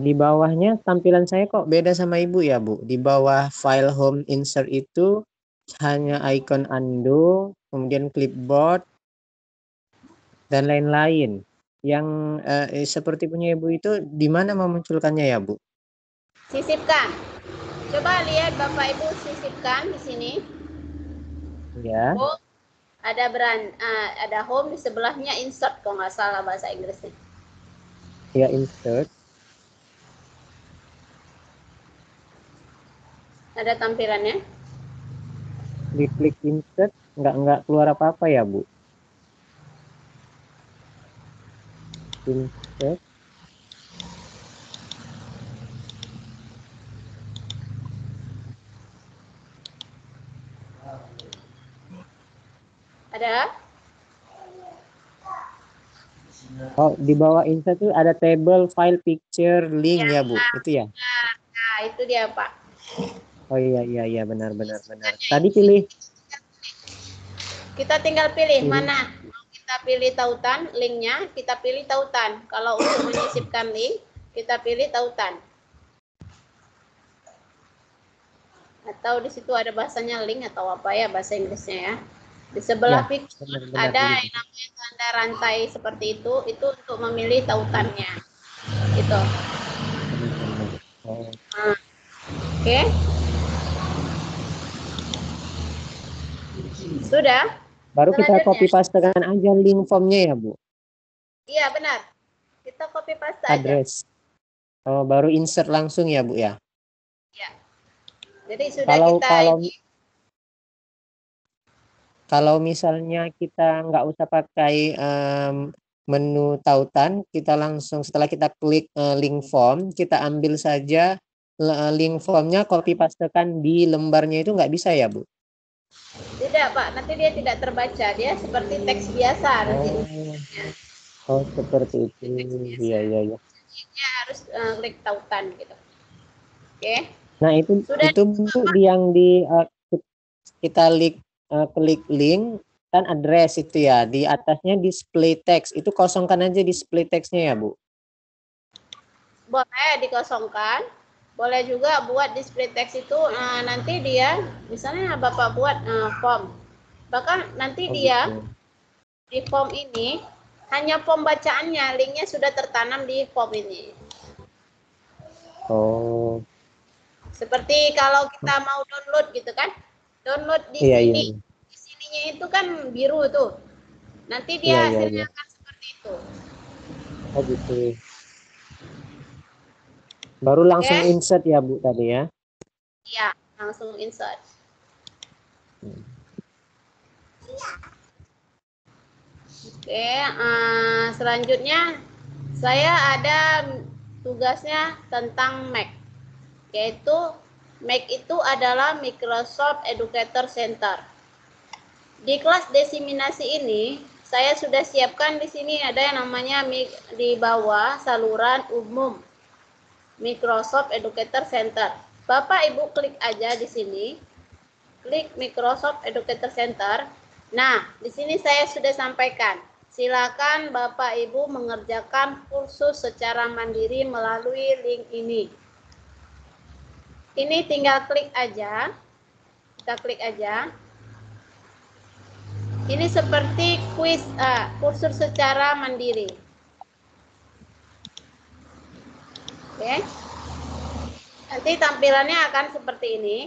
Di bawahnya tampilan saya kok beda sama Ibu ya Bu. Di bawah file, home, insert itu hanya icon undo, kemudian clipboard, dan lain-lain. Yang seperti punya Ibu itu di mana memunculkannya ya Bu? Sisipkan. Coba lihat Bapak Ibu sisipkan di sini. Ya. Oh, ada home di sebelahnya insert kalau nggak salah bahasa Inggrisnya. Ya, insert. Ada tampilannya. Diklik insert nggak keluar apa-apa ya Bu? Insert. Ada? Oh, di bawah insert itu ada table, file, picture, link ya Bu, itu ya? Nah, itu dia Pak. Oh iya benar. Tadi pilih. Kita tinggal pilih mana mau kita kita pilih tautan, linknya kita pilih tautan. Kalau untuk menyisipkan link, kita pilih tautan. Atau di situ ada bahasanya link atau apa ya bahasa Inggrisnya ya. Di sebelah Ya, picture benar-benar ada begitu. yang namanya tanda rantai seperti itu untuk memilih tautannya. Gitu. Benar-benar. Oh. Oke. Sudah? Baru kita Selanjutnya. copy pastekan aja link formnya ya, Bu. Iya, benar. Kita copy paste aja. Address. Oh, baru insert langsung ya, Bu ya. Ya. Jadi sudah Kalau kita kalau misalnya kita nggak usah pakai menu tautan, kita langsung setelah kita klik link form, kita ambil saja link formnya, copy pastekan di lembarnya itu nggak bisa ya, Bu? tidak, Pak. Nanti dia tidak terbaca. Dia seperti teks biasa nanti. Oh, seperti itu. Iya, iya, iya. Dia harus klik tautan gitu. Oke. Nah, itu Sudah Bu yang kita klik link kan address itu ya, di atasnya display text, itu kosongkan aja display textnya ya, Bu. boleh dikosongkan. Boleh juga buat display text itu nanti dia misalnya Bapak buat form. Bahkan nanti Oh, dia gitu. di form ini hanya form bacaannya, linknya sudah tertanam di form ini. Oh, Seperti kalau kita mau download gitu kan, download di iya, iya, sini, iya. di sininya itu kan biru tuh. Nanti Iya, dia iya, hasilnya iya. akan seperti itu. Oh, gitu. Baru langsung Oke? insert ya, Bu, tadi ya. Iya, langsung insert. Oke, selanjutnya saya ada tugasnya tentang Mac, yaitu Mac itu adalah Microsoft Educator Center. Di kelas desiminasi ini, saya sudah siapkan di sini ada yang namanya di bawah saluran umum Microsoft Educator Center. Bapak Ibu klik aja di sini, klik Microsoft Educator Center. Nah, di sini saya sudah sampaikan. Silakan Bapak Ibu mengerjakan kursus secara mandiri melalui link ini. Ini tinggal klik aja. Kita klik aja. Ini seperti kuis kursus secara mandiri. Oke. Nanti tampilannya akan seperti ini.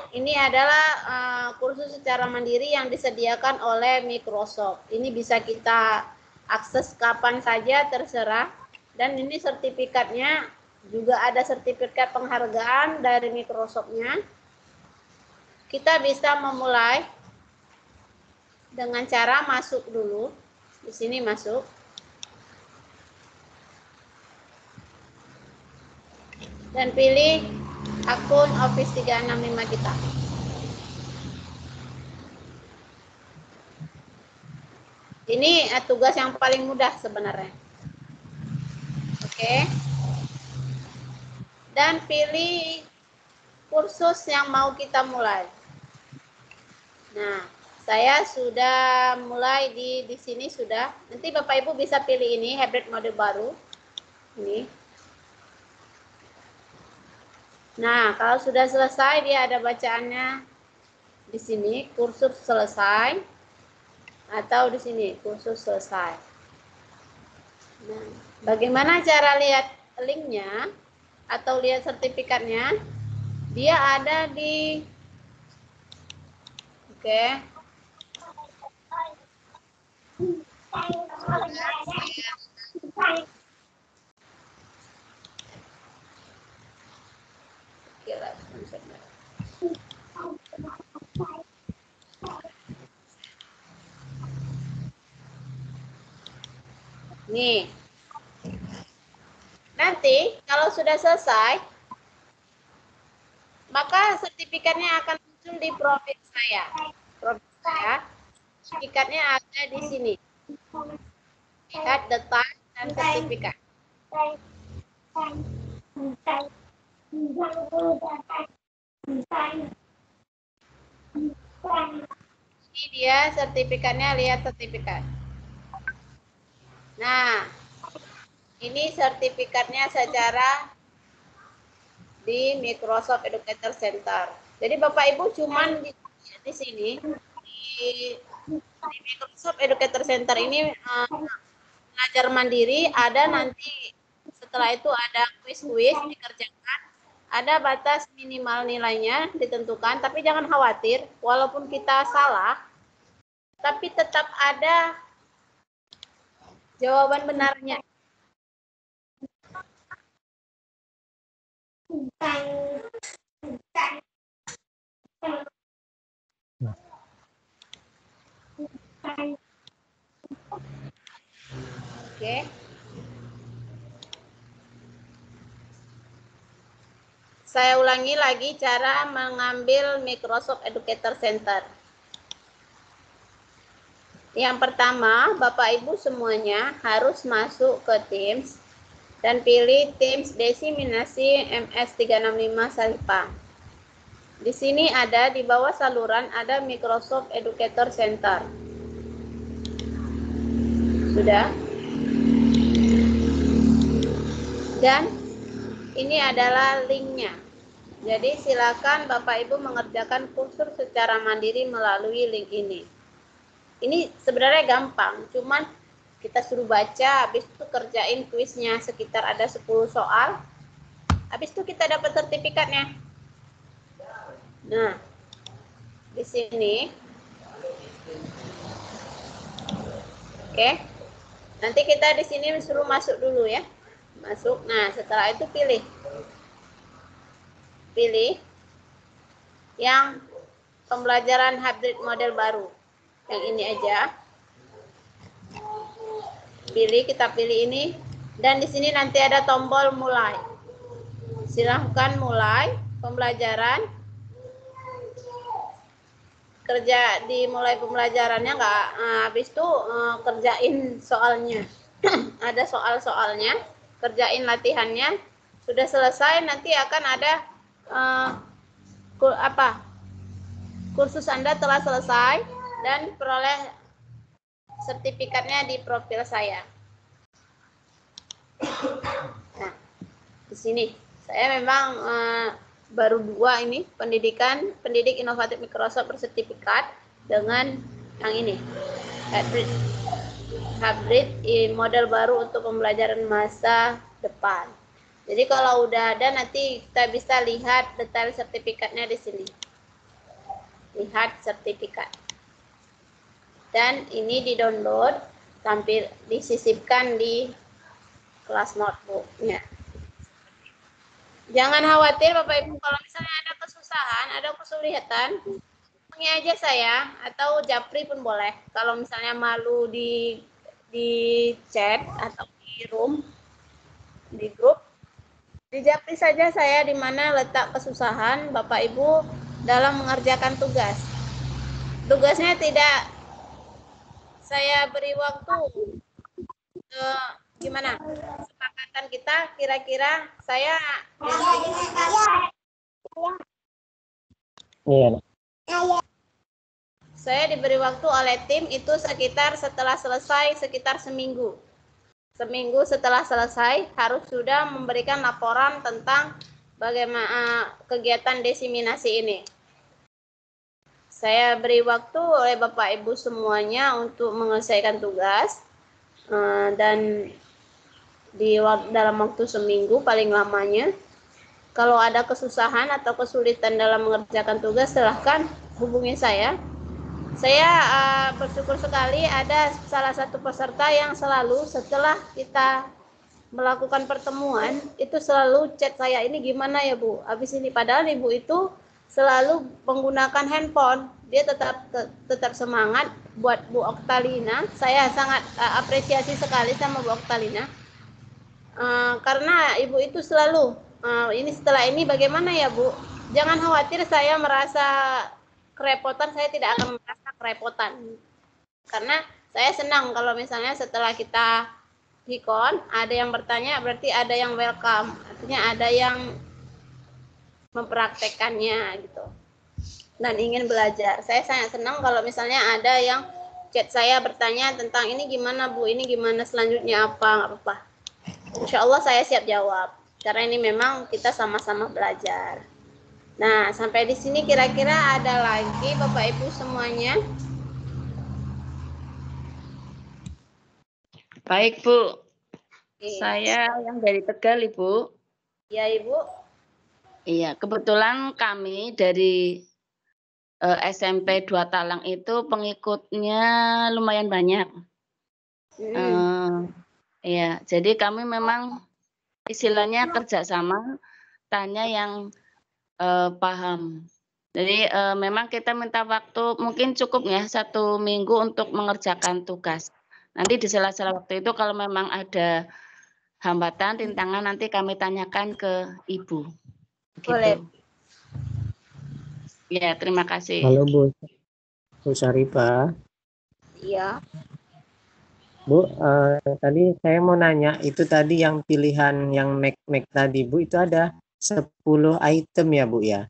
Ini adalah kursus secara mandiri yang disediakan oleh Microsoft. Ini bisa kita akses kapan saja terserah. Dan ini sertifikatnya juga ada sertifikat penghargaan dari Microsoft-nya. Kita bisa memulai dengan cara masuk dulu. Di sini masuk. Dan pilih akun Office 365 kita. Ini tugas yang paling mudah sebenarnya. Oke. Dan pilih kursus yang mau kita mulai. Nah, saya sudah mulai di sini sudah. Nanti Bapak Ibu bisa pilih ini hybrid mode baru. Ini. Nah, kalau sudah selesai dia ada bacaannya di sini kursus selesai atau di sini kursus selesai. Nah, bagaimana cara lihat linknya atau lihat sertifikatnya? Dia ada di oke. Nih. Nanti kalau sudah selesai, maka sertifikatnya akan muncul di profil saya. Profil saya, sertifikatnya ada di sini. Lihat detail dan sertifikat. Ini dia sertifikatnya, lihat sertifikat. Nah, ini sertifikatnya secara di Microsoft Educator Center. Jadi Bapak Ibu cuman di sini di Microsoft Educator Center ini belajar mandiri, ada nanti setelah itu ada kuis-kuis dikerjakan, ada batas minimal nilainya ditentukan, tapi jangan khawatir, walaupun kita salah, tapi tetap ada jawaban benarnya. Oke. Saya ulangi lagi cara mengambil Microsoft Educator Center. Yang pertama, Bapak Ibu semuanya harus masuk ke Teams dan pilih Teams Desiminasi MS365 Salipa. Di sini ada di bawah saluran ada Microsoft Educator Center. Sudah? Dan ini adalah linknya. Jadi silakan Bapak Ibu mengerjakan kursus secara mandiri melalui link ini. Ini sebenarnya gampang, cuman kita suruh baca, habis itu kerjain kuisnya sekitar ada 10 soal. Habis itu kita dapat sertifikatnya. Nah, di sini. Oke. Nanti kita di sini suruh masuk dulu ya. Masuk. Nah, setelah itu pilih yang pembelajaran hybrid model baru. Yang ini aja. Kita pilih ini, dan di sini nanti ada tombol mulai. Silahkan mulai pembelajaran. Dimulai pembelajarannya nggak, habis itu kerjain soalnya. Ada soal-soalnya, kerjain latihannya. Sudah selesai, nanti akan ada kursus Anda telah selesai dan peroleh sertifikatnya di profil saya. Nah, di sini saya memang baru 2 ini pendidik inovatif Microsoft bersertifikat dengan yang ini hybrid model baru untuk pembelajaran masa depan. Jadi kalau udah ada nanti kita bisa lihat detail sertifikatnya di sini. Lihat sertifikat. Dan ini di-download, tampil disisipkan di kelas notebook-nya. Jangan khawatir Bapak Ibu, kalau misalnya ada kesusahan, ada kesulitan, hubungi aja saya atau Japri pun boleh. Kalau misalnya malu di chat atau di room, di grup, di Japri saja saya di mana letak kesusahan Bapak Ibu dalam mengerjakan tugas. Tugasnya tidak saya beri waktu. Gimana kesepakatan kita, kira-kira saya diberi waktu oleh tim itu setelah selesai sekitar seminggu setelah selesai harus sudah memberikan laporan tentang bagaimana kegiatan desiminasi ini. Saya beri waktu oleh Bapak Ibu semuanya untuk menyelesaikan tugas, dan dalam waktu seminggu paling lamanya. Kalau ada kesusahan atau kesulitan dalam mengerjakan tugas, silahkan hubungi saya. Saya bersyukur sekali ada salah satu peserta yang selalu setelah kita melakukan pertemuan itu selalu chat saya, ini gimana ya Bu? Habis ini, padahal Ibu itu selalu menggunakan handphone. Dia tetap semangat. Buat Bu Oktalina, saya sangat apresiasi sekali sama Bu Oktalina. Karena Ibu itu selalu ini setelah ini bagaimana ya Bu? Jangan khawatir saya merasa kerepotan, saya tidak akan merasa kerepotan. Karena saya senang kalau misalnya setelah kita hikon, ada yang bertanya, berarti ada yang welcome. Artinya ada yang mempraktekannya gitu. dan ingin belajar. Saya sangat senang kalau misalnya ada yang chat saya bertanya tentang ini gimana Bu, ini gimana selanjutnya apa, nggak apa-apa. Insya Allah saya siap jawab. Karena ini memang kita sama-sama belajar. Nah, sampai di sini kira-kira ada lagi Bapak Ibu semuanya? Baik, Bu. Oke. Saya yang dari Tegal, Ibu. Ya, Ibu. Iya, kebetulan kami dari SMP 2 Talang itu pengikutnya lumayan banyak. Iya, jadi kami memang istilahnya kerjasama, tanya yang paham. Jadi memang kita minta waktu mungkin cukup ya 1 minggu untuk mengerjakan tugas. Nanti di sela-sela waktu itu kalau memang ada hambatan, rintangan nanti kami tanyakan ke Ibu. Boleh. Gitu. Ya, terima kasih. Halo Bu Sarifah. Iya. Bu, tadi saya mau nanya, itu tadi yang pilihan yang make tadi Bu, itu ada 10 item ya Bu ya?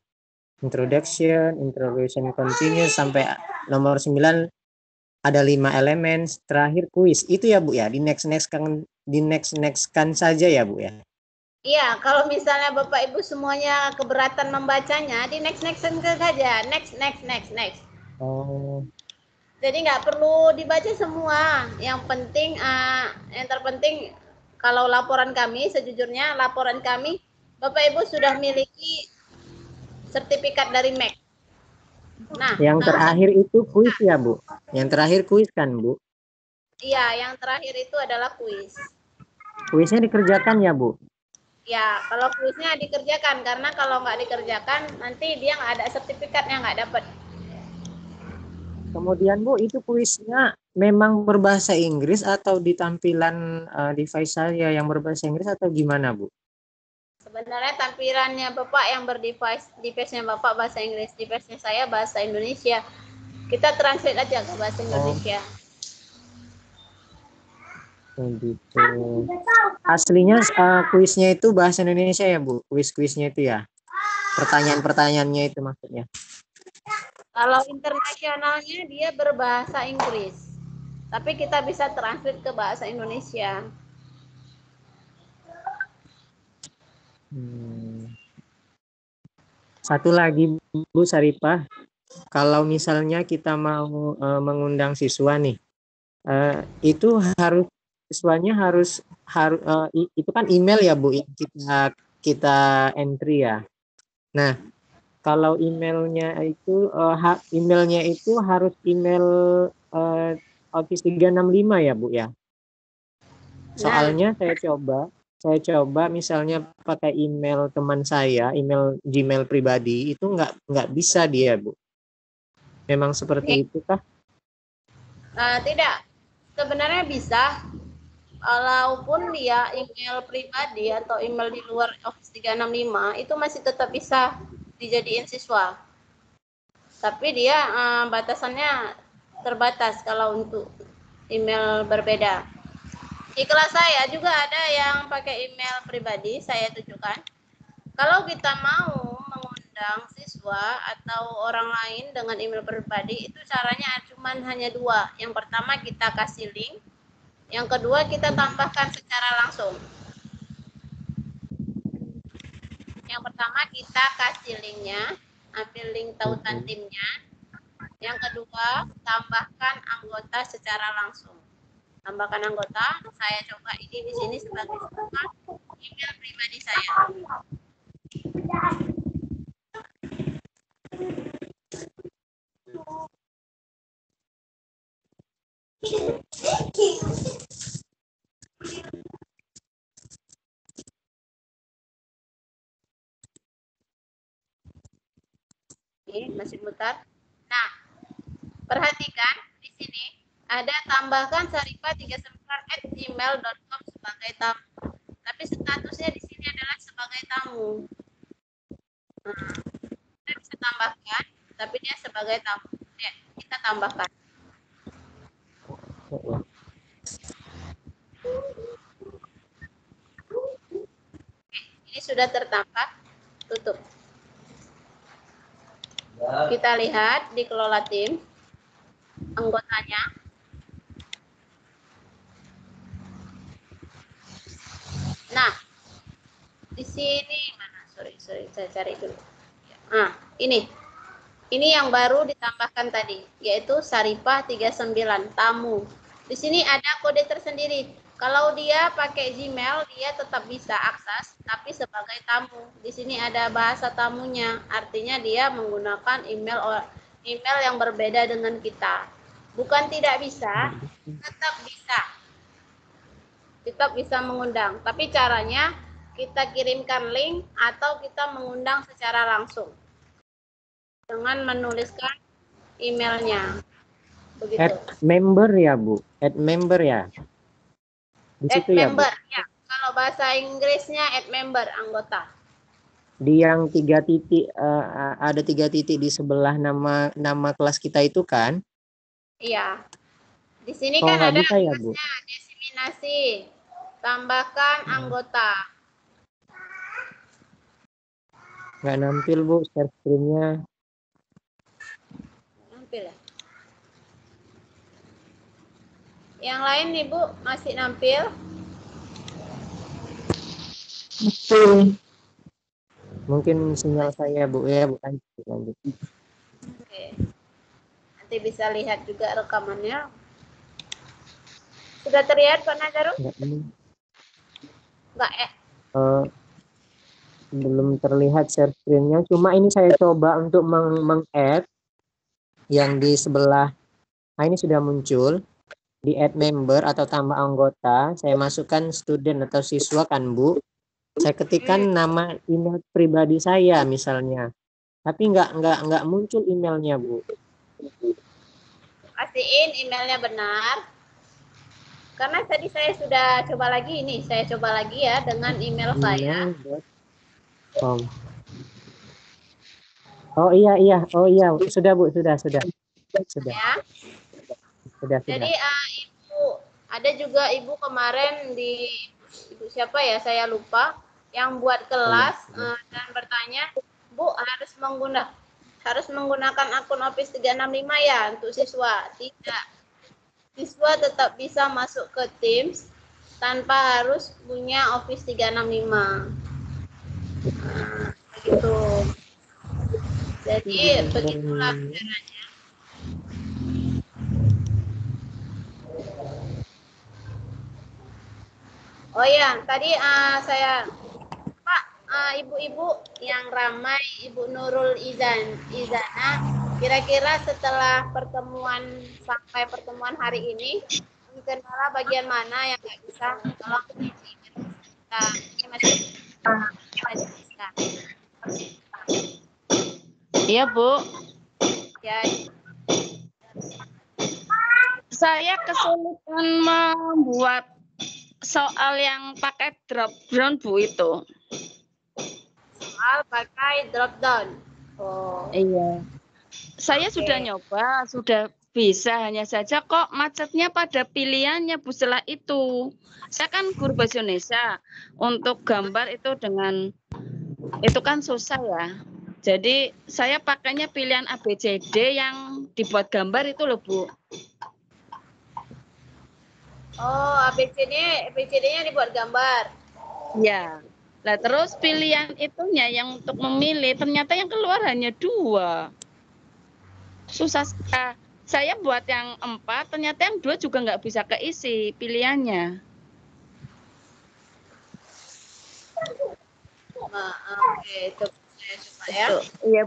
Introduction, introduction continuous, sampai nomor 9 ada 5 elemen, terakhir kuis. Itu ya Bu ya, di next kan saja ya Bu ya? Iya, kalau misalnya Bapak Ibu semuanya keberatan membacanya, di next-nextan saja. Next. Oh. Jadi nggak perlu dibaca semua. Yang penting, yang terpenting kalau laporan kami, sejujurnya laporan kami, Bapak Ibu sudah miliki sertifikat dari MEK. Nah, yang terakhir itu kuis ya Bu? Yang terakhir kuis kan Bu? Iya, yang terakhir itu adalah kuis. Kuisnya dikerjakan ya Bu? Ya, kalau kuisnya dikerjakan, karena kalau nggak dikerjakan, nanti dia nggak ada sertifikatnya, nggak dapat. Kemudian Bu, itu kuisnya memang berbahasa Inggris atau di tampilan device saya yang berbahasa Inggris atau gimana Bu? Sebenarnya tampilannya Bapak yang device-nya Bapak bahasa Inggris, device-nya saya bahasa Indonesia. Kita translate aja ke bahasa Indonesia. Oh gitu. Aslinya kuisnya itu bahasa Indonesia ya Bu? Kuisnya itu ya? Pertanyaan-pertanyaannya itu maksudnya? Kalau internasionalnya dia berbahasa Inggris, tapi kita bisa translate ke bahasa Indonesia. Satu lagi Bu Sarifah, kalau misalnya kita mau mengundang siswa nih, itu harus siswanya harus itu kan email ya Bu, kita entry ya. Nah, kalau emailnya itu harus email Office 365 ya Bu ya. Soalnya saya coba misalnya pakai email teman saya, email Gmail pribadi, itu nggak bisa dia Bu. Memang seperti itu kah? Tidak, sebenarnya bisa. Walaupun dia email pribadi atau email di luar Office 365 itu masih tetap bisa dijadiin siswa. Tapi dia batasannya terbatas kalau untuk email berbeda. Di kelas saya juga ada yang pakai email pribadi, saya tunjukkan. Kalau kita mau mengundang siswa atau orang lain dengan email pribadi, itu caranya cuma hanya 2. Yang pertama kita kasih link, yang kedua kita tambahkan secara langsung. Yang pertama kita kasih linknya, ambil link tautan timnya. Yang kedua tambahkan anggota secara langsung. Tambahkan anggota, saya coba ini di sini sebagai email pribadi saya. Ini masih mutar. Nah, perhatikan di sini ada tambahkan sarifah39@gmail.com sebagai tamu. Tapi statusnya di sini adalah sebagai tamu. Kita bisa tambahkan, tapi dia sebagai tamu. Ya, kita tambahkan. Oke, ini sudah tertambah. Tutup. Kita lihat di kelola tim anggotanya. Nah, di sini mana? Sorry, saya cari dulu. Nah, ini yang baru ditambahkan tadi, yaitu Saripah 39 tamu. Di sini ada kode tersendiri. Kalau dia pakai Gmail, dia tetap bisa akses, tapi sebagai tamu. Di sini ada bahasa tamunya, artinya dia menggunakan email yang berbeda dengan kita. Bukan tidak bisa, tetap bisa. Tetap bisa mengundang, tapi caranya kita kirimkan link atau kita mengundang secara langsung dengan menuliskan emailnya. Begitu. Add member ya, Bu. Add member ya. Di Add situ ya, Bu. member, ya. Kalau bahasa Inggrisnya add member, anggota. Di yang 3 titik ada 3 titik di sebelah nama kelas kita itu kan? Iya. Di sini Oh, kan nggak ada bisa ya, Bu? diseminasi. Tambahkan anggota. Nggak nampil, Bu, share screen-nya. Nampil ya. Yang lain nih, Bu, masih nampil? Mungkin sinyal saya, Bu, ya, bukan. Lanjut. Oke. Nanti bisa lihat juga rekamannya. Sudah terlihat, Pak Nazaru? Nggak, ini. Enggak, Belum terlihat share screen-nya. Cuma ini saya coba untuk meng-add yang di sebelah. Nah, ini sudah muncul. Di add member atau tambah anggota, saya masukkan student atau siswa kan, Bu. Saya ketikkan nama email pribadi saya misalnya. Tapi nggak muncul emailnya, Bu. pastiin emailnya benar. Karena tadi saya sudah coba lagi ini, saya coba lagi ya dengan email saya. Oh iya, sudah, Bu, sudah. Ya. Sudah. Jadi Ibu, ada juga Ibu kemarin di Ibu siapa ya, saya lupa, yang buat kelas dan bertanya, Bu harus menggunakan akun Office 365 ya untuk siswa. Tidak. Siswa tetap bisa masuk ke Teams tanpa harus punya Office 365. Begitu. Jadi begitulah caranya. Oh ya, tadi saya Pak, ibu-ibu yang ramai, Ibu Nurul Izana, kira-kira setelah sampai pertemuan hari ini, kendala bagian mana yang nggak bisa? Tolong ini masih bisa. Iya, Bu. Ya, Saya kesulitan membuat soal yang pakai drop down, Bu, itu. soal pakai drop down. Oh, Iya. Saya Oke. sudah nyoba, sudah bisa, hanya saja kok macetnya pada pilihannya, Bu, setelah itu. Saya kan guru bahasa Indonesia. Untuk gambar itu itu kan susah ya. Jadi saya pakainya pilihan ABCD yang dibuat gambar itu loh, Bu. Oh, ABCD-nya dibuat gambar. Ya. Nah, terus pilihan itunya yang untuk memilih, ternyata yang keluar hanya 2. Susah. Saya buat yang 4, ternyata yang 2 juga nggak bisa keisi pilihannya. Oke, coba ya. Iya,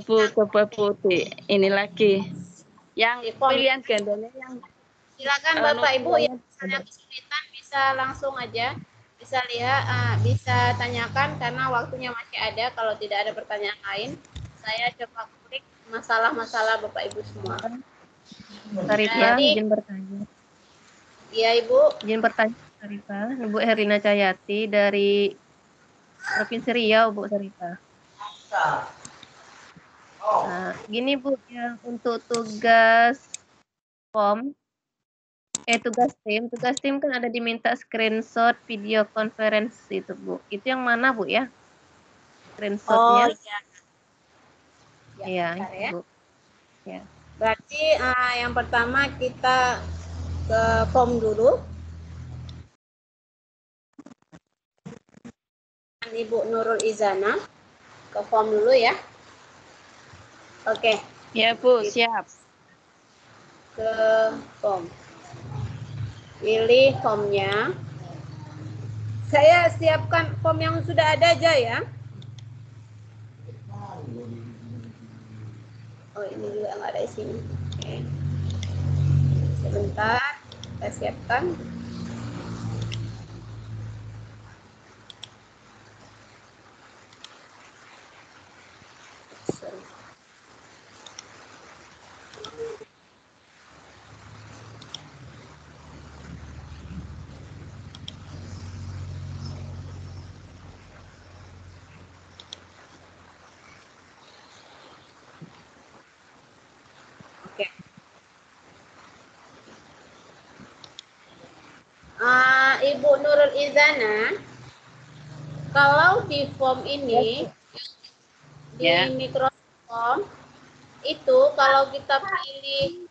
Bu, coba Putih. Ini lagi. Yang pilihan gandanya yang Silakan Bapak Ibu yang misalnya kesulitan bisa langsung aja, bisa lihat, bisa tanyakan karena waktunya masih ada. Kalau tidak ada pertanyaan lain, saya coba klik masalah-masalah Bapak Ibu semua. Saripah, izin bertanya. Iya Ibu. Izin bertanya, Saripah. Ibu Herina Cayati dari Provinsi Riau, Bu Saripah. Nah, gini Bu, yang untuk tugas tugas tim kan ada diminta screenshot video konferensi itu Bu. Itu yang mana Bu ya? Screenshotnya? Oh iya. Iya, bentar ya. Bu. Ya. Berarti yang pertama kita ke form dulu. Ibu Nurul Izana ke form dulu ya. Oke, Ya, Bu, siap. ke form. Pilih formnya. Saya siapkan form yang sudah ada aja ya. Oh, ini juga nggak ada isinya. Oke. Sebentar, kita siapkan. Oke. Ibu Nurul Izana, kalau di form ini di Ya. Microsoft Form itu kalau kita pilih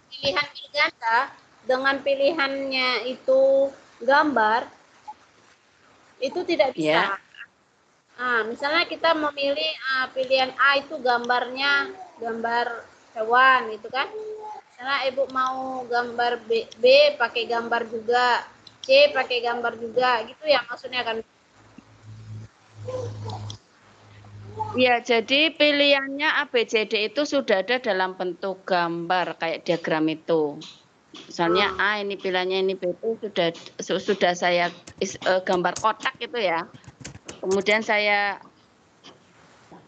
pilihan berganda dengan pilihannya itu gambar itu tidak bisa. Ya. Misalnya kita memilih pilihan A itu gambarnya gambar hewan gitu kan. Misalnya ibu mau gambar B pakai gambar juga, C pakai gambar juga, gitu ya maksudnya kan. Ya, jadi pilihannya ABCD itu sudah ada dalam bentuk gambar kayak diagram itu. Misalnya A ini pilihannya ini B itu sudah saya gambar kotak itu ya. Kemudian saya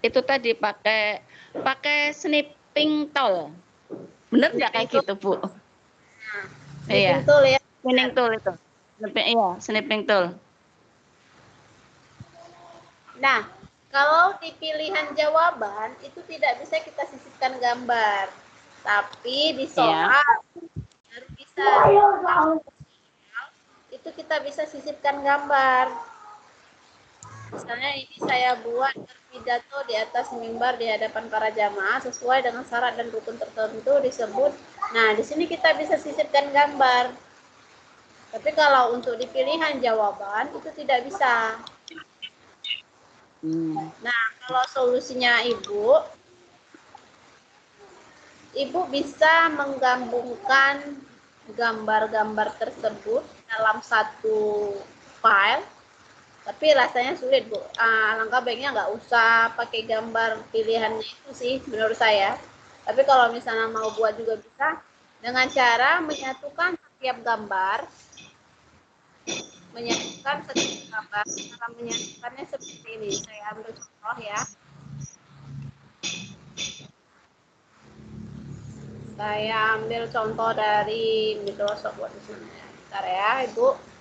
itu tadi pakai snipping tool. Bener nggak kayak gitu, Bu? Snipping Iya. tool ya. Snipping tool itu. Iya, snipping tool. Nah, kalau di pilihan jawaban itu tidak bisa kita sisipkan gambar, tapi di Iya. soal baru bisa. Itu kita bisa sisipkan gambar. Misalnya ini saya buat berpidato di atas mimbar di hadapan para jamaah sesuai dengan syarat dan rukun tertentu disebut. Nah, di sini kita bisa sisipkan gambar. Tapi kalau untuk di pilihan jawaban itu tidak bisa. Nah, kalau solusinya Ibu bisa menggabungkan gambar-gambar tersebut dalam satu file. Tapi rasanya sulit, Bu. Alangkah baiknya nggak usah pakai gambar pilihannya itu sih, menurut saya. Tapi kalau misalnya mau buat juga bisa, dengan cara menyatukan setiap gambar. Cara menyatukannya seperti ini. Saya ambil contoh ya. Saya ambil contoh dari Microsoft Word di sini. Bentar ya, Ibu.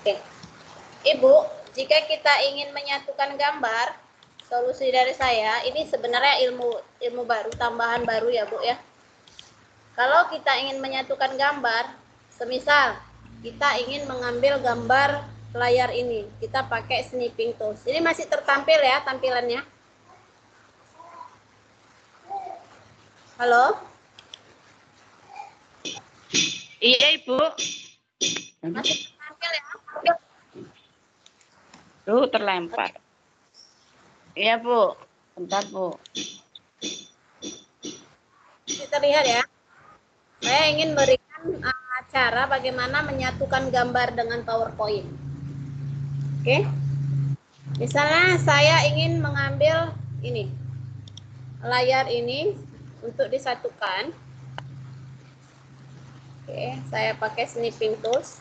Oke. Ibu, jika kita ingin menyatukan gambar, solusi dari saya, ini sebenarnya ilmu baru, tambahan baru ya, Bu ya. Kalau kita ingin menyatukan gambar, semisal kita ingin mengambil gambar layar ini, kita pakai snipping tools. Ini masih tertampil ya tampilannya. Halo? Iya, Ibu. Masih tertampil ya? Tuh, terlempar. Iya, Bu. Bentar, Bu. Masih terlihat ya? Saya ingin berikan cara bagaimana menyatukan gambar dengan PowerPoint. Oke? Misalnya saya ingin mengambil ini, layar ini untuk disatukan. Oke, saya pakai snipping tools.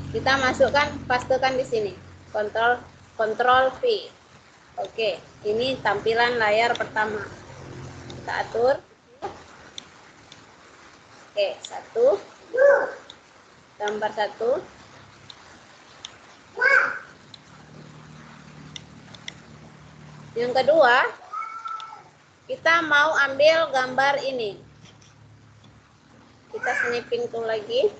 Kita masukkan, pastekan di sini. Kontrol V. Oke, ini tampilan layar pertama. Kita atur. Oke, 1. Gambar 1. Yang kedua, kita mau ambil gambar ini. Kita snipping tool lagi.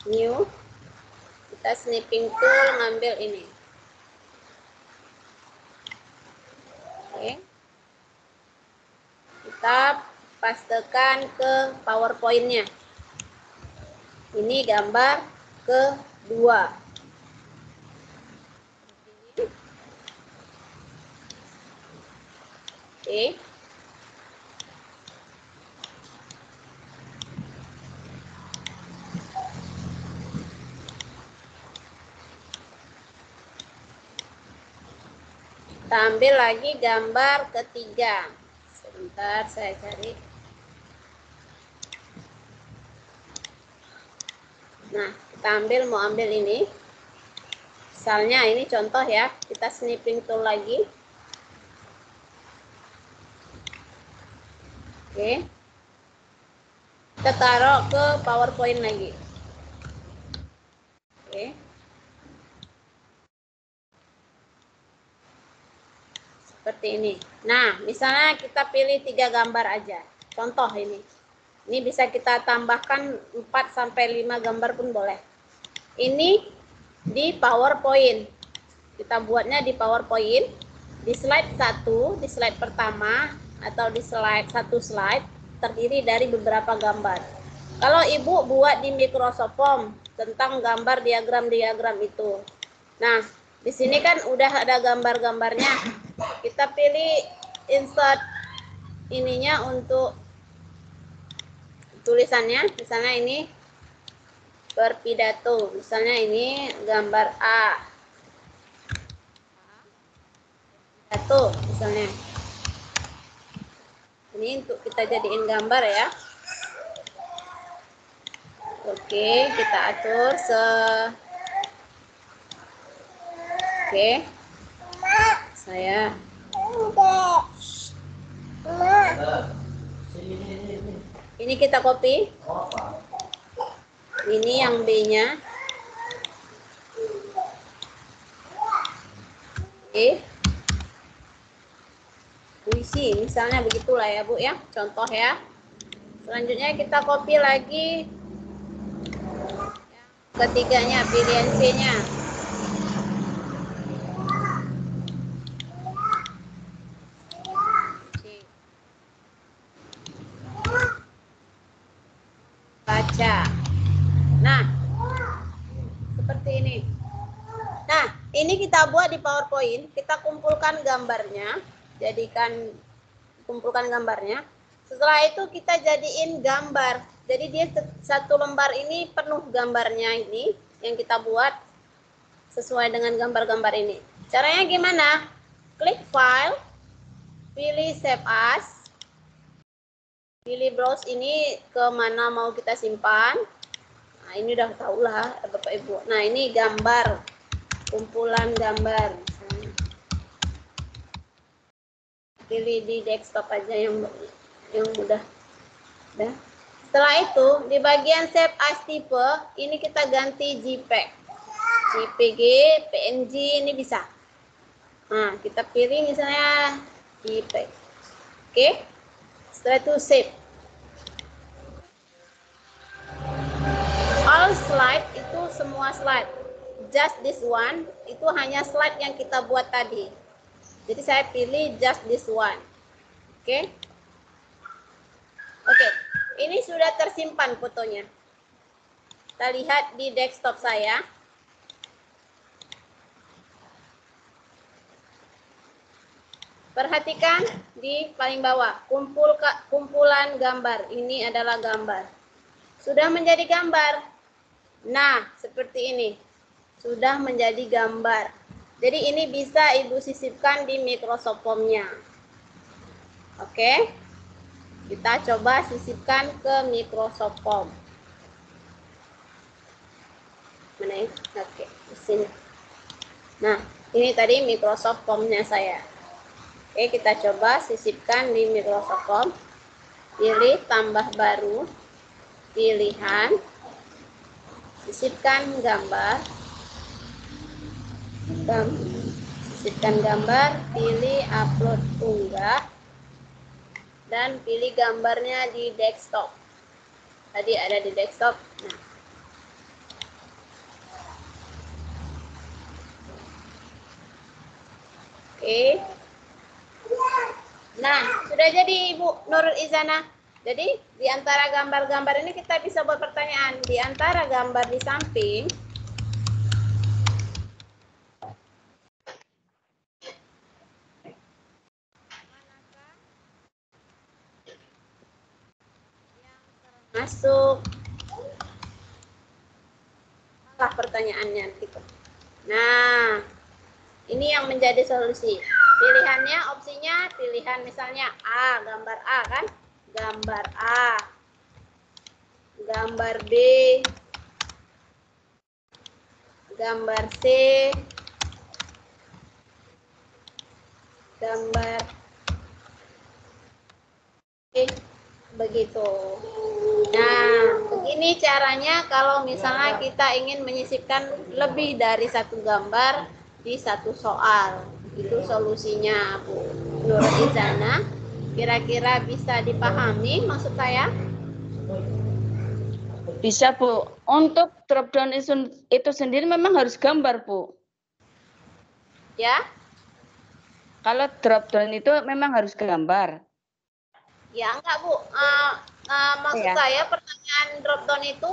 New. Kita snipping tool ngambil ini. Oke. Kita pastekan ke PowerPoint-nya. Ini gambar kedua. Oke. Kita ambil lagi gambar ketiga. Sebentar saya cari. Nah, kita mau ambil ini. Misalnya ini contoh ya, kita snipping tool lagi. Oke. Kita taruh ke PowerPoint lagi. Oke. Seperti ini. Nah, misalnya kita pilih 3 gambar aja. Contoh ini. Ini bisa kita tambahkan 4-5 gambar pun boleh. Ini di PowerPoint. Kita buatnya di PowerPoint. Di slide 1, di slide pertama, atau di slide 1 slide, terdiri dari beberapa gambar. Kalau Ibu buat di Microsoft Form tentang gambar diagram-diagram itu. Nah, di sini kan udah ada gambar-gambarnya. Kita pilih insert ininya untuk tulisannya. Misalnya ini berpidato. Misalnya ini gambar A. Pidato misalnya. Ini untuk kita jadiin gambar ya. Oke, kita atur Oke. Saya ini kita copy. Ini yang B-nya. Oke. Puisi, misalnya begitulah ya Bu ya, contoh ya. Selanjutnya kita copy lagi ketiganya, pilihan C-nya. Baca. Nah, seperti ini. Nah, ini kita buat di PowerPoint, kita kumpulkan gambarnya. Kumpulkan gambarnya. Setelah itu kita jadiin gambar. Jadi dia satu lembar ini penuh gambarnya ini yang kita buat sesuai dengan gambar-gambar ini. Caranya gimana? Klik file, pilih save as, pilih browse ini ke mana mau kita simpan. Nah, ini udah tahu lah Bapak Ibu. Nah, ini gambar, kumpulan gambar. Pilih di desktop aja yang mudah. Nah, setelah itu di bagian save as type ini kita ganti JPEG, JPG, PNG ini bisa. Nah, kita pilih misalnya JPEG. Oke. Setelah itu save. All slide itu semua slide. Just this one itu hanya slide yang kita buat tadi. Jadi saya pilih just this one. Oke. Oke. Ini sudah tersimpan fotonya. Kita lihat di desktop saya. Perhatikan di paling bawah, kumpulan gambar. Ini adalah gambar. Sudah menjadi gambar. Nah, seperti ini. Sudah menjadi gambar. Jadi ini bisa Ibu sisipkan di Microsoft Form-nya. Oke. Kita coba sisipkan ke Microsoft Form. Mana ya? Oke, di sini. Nah, ini tadi Microsoft Form-nya saya. Oke, kita coba sisipkan di Microsoft Form. Pilih tambah baru, pilihan, sisipkan gambar, sisipkan gambar, pilih upload unggah, dan pilih gambarnya di desktop. Tadi ada di desktop. Nah, oke. Nah, sudah jadi Ibu Nurul Izana. Jadi, di antara gambar-gambar ini kita bisa buat pertanyaan. Di antara gambar di samping, masuk lah pertanyaannya gitu. Nah, ini yang menjadi solusi. Pilihannya, opsinya, pilihan misalnya A, gambar A kan? Gambar A. Gambar B. Gambar C. Gambar E. Begitu. Nah, begini caranya kalau misalnya kita ingin menyisipkan lebih dari satu gambar di satu soal. Itu solusinya, Bu Nurul Izana. Kira-kira bisa dipahami maksud saya? Bisa, Bu. Untuk drop down itu sendiri memang harus gambar, Bu. Ya? Kalau drop down itu memang harus gambar. Ya, enggak, Bu. Maksud Ya. saya pertanyaan drop down itu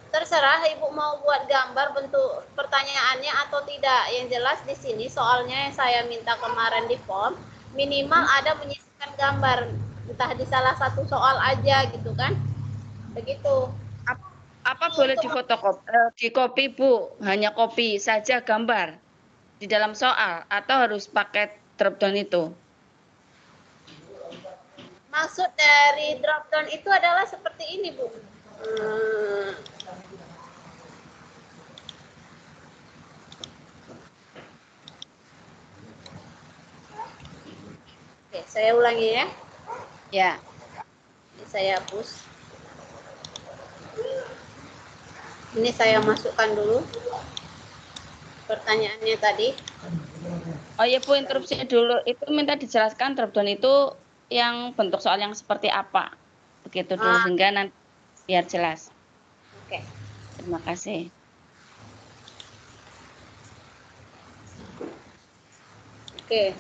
terserah Ibu mau buat gambar bentuk pertanyaannya atau tidak. Yang jelas di sini soalnya yang saya minta kemarin di form, minimal ada menyisipkan gambar. Entah di salah satu soal aja gitu kan. Begitu. Apa boleh dikopi, Bu? Hanya kopi saja gambar di dalam soal atau harus pakai drop down itu? Maksud dari drop down itu adalah seperti ini, Bu. Oke, saya ulangi ya. Ya. Ini saya hapus. Ini saya masukkan dulu pertanyaannya tadi. Oh iya, Bu, interupsi dulu. Itu minta dijelaskan drop down itu yang bentuk soal yang seperti apa. Begitu dulu sehingga nanti biar jelas. Oke. Terima kasih. Oke.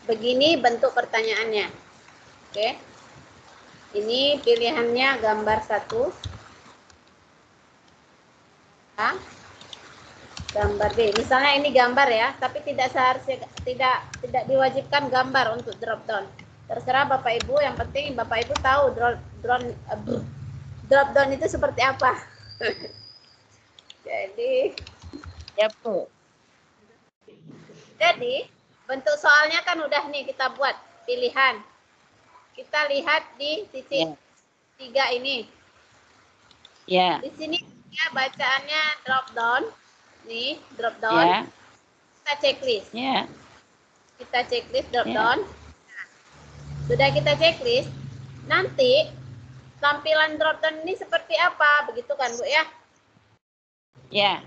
Begini bentuk pertanyaannya. Oke. Ini pilihannya gambar 1. A. Gambar B. Misalnya ini gambar ya, tapi tidak seharusnya tidak diwajibkan gambar untuk drop down. Terserah Bapak Ibu, yang penting Bapak Ibu tahu drop down itu seperti apa. Jadi Ya, Bu. Jadi, bentuk soalnya kan udah nih kita buat pilihan. Kita lihat di titik 3 ini. Ya. Di sini ya bacaannya drop down. Nih, drop down. Ya. Kita checklist. Ya. Kita checklist drop Ya. down. Sudah kita checklist, nanti tampilan drop down ini seperti apa? Begitu kan, Bu ya? Ya.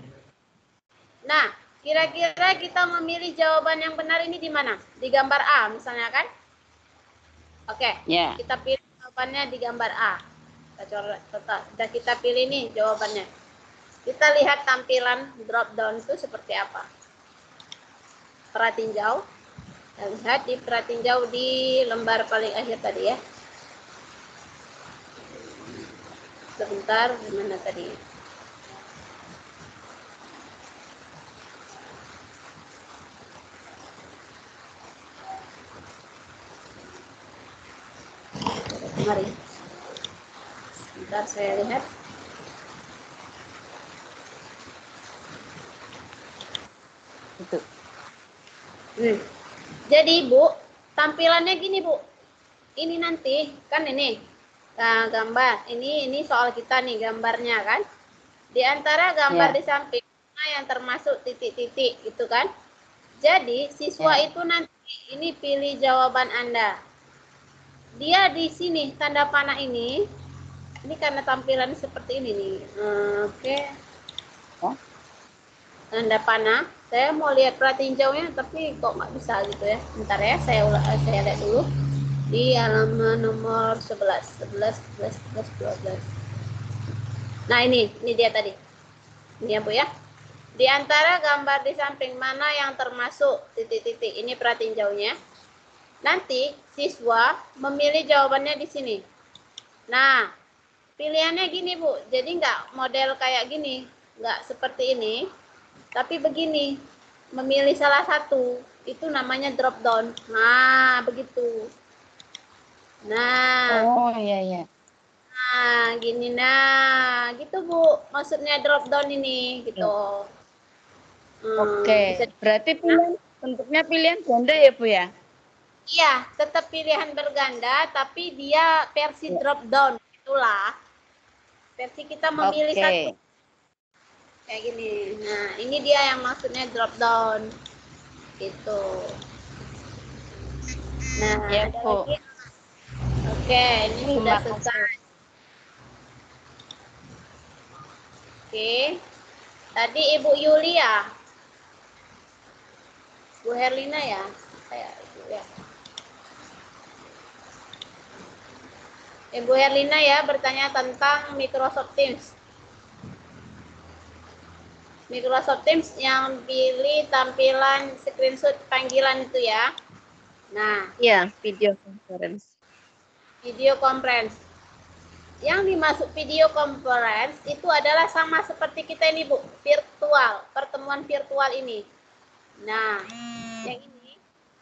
Nah, kira-kira kita memilih jawaban yang benar ini di mana? Di gambar A misalnya kan? Oke, Ya. kita pilih jawabannya di gambar A. Sudah kita pilih nih jawabannya. Kita lihat tampilan drop down itu seperti apa. Pratinjau. Kita lihat di pratinjau di lembar paling akhir tadi ya. Sebentar, gimana tadi? Mari. Sebentar saya lihat. Itu. Jadi Bu, tampilannya gini Bu. Ini nanti kan ini gambar. Ini soal kita nih gambarnya kan. Di antara gambar Ya. di samping yang termasuk titik-titik gitu kan. Jadi siswa Ya. itu nanti ini pilih jawaban Anda. Dia di sini tanda panah ini karena tampilan seperti ini nih. Oke. Oh. Tanda panah. Saya mau lihat plat tinjaunya tapi kok nggak bisa gitu ya. Bentar ya, saya lihat dulu. Di halaman nomor 11, 12. Nah, ini dia tadi. Ini ya, Bu ya. Di antara gambar di samping mana yang termasuk titik-titik. Ini plat tinjaunya. Nanti siswa memilih jawabannya di sini. Nah, pilihannya gini Bu, jadi nggak model kayak gini, nggak seperti ini, tapi begini, memilih salah satu, itu namanya drop down. Nah, begitu. Nah, Oh iya. gini, nah, gitu Bu, maksudnya drop down ini, gitu. Oke, Bisa berarti pilihan bentuknya pilihan ganda ya Bu ya? Iya, tetap pilihan berganda, tapi dia versi drop down, itulah. Versi kita memilih Oke. satu. Kayak gini. Nah, ini dia yang maksudnya drop down. Gitu. Nah, Ya, ada Bu. lagi. Oke, ini sudah Terima kasih. selesai. Oke. Tadi Ibu Yulia. Bu Herlina ya? Ya. Ibu Herlina ya bertanya tentang Microsoft Teams. Microsoft Teams yang pilih tampilan screenshot panggilan itu ya. Nah, Iya, video conference. video conference. Yang dimaksud video conference itu adalah sama seperti kita ini Bu, virtual, pertemuan virtual ini. Nah, yang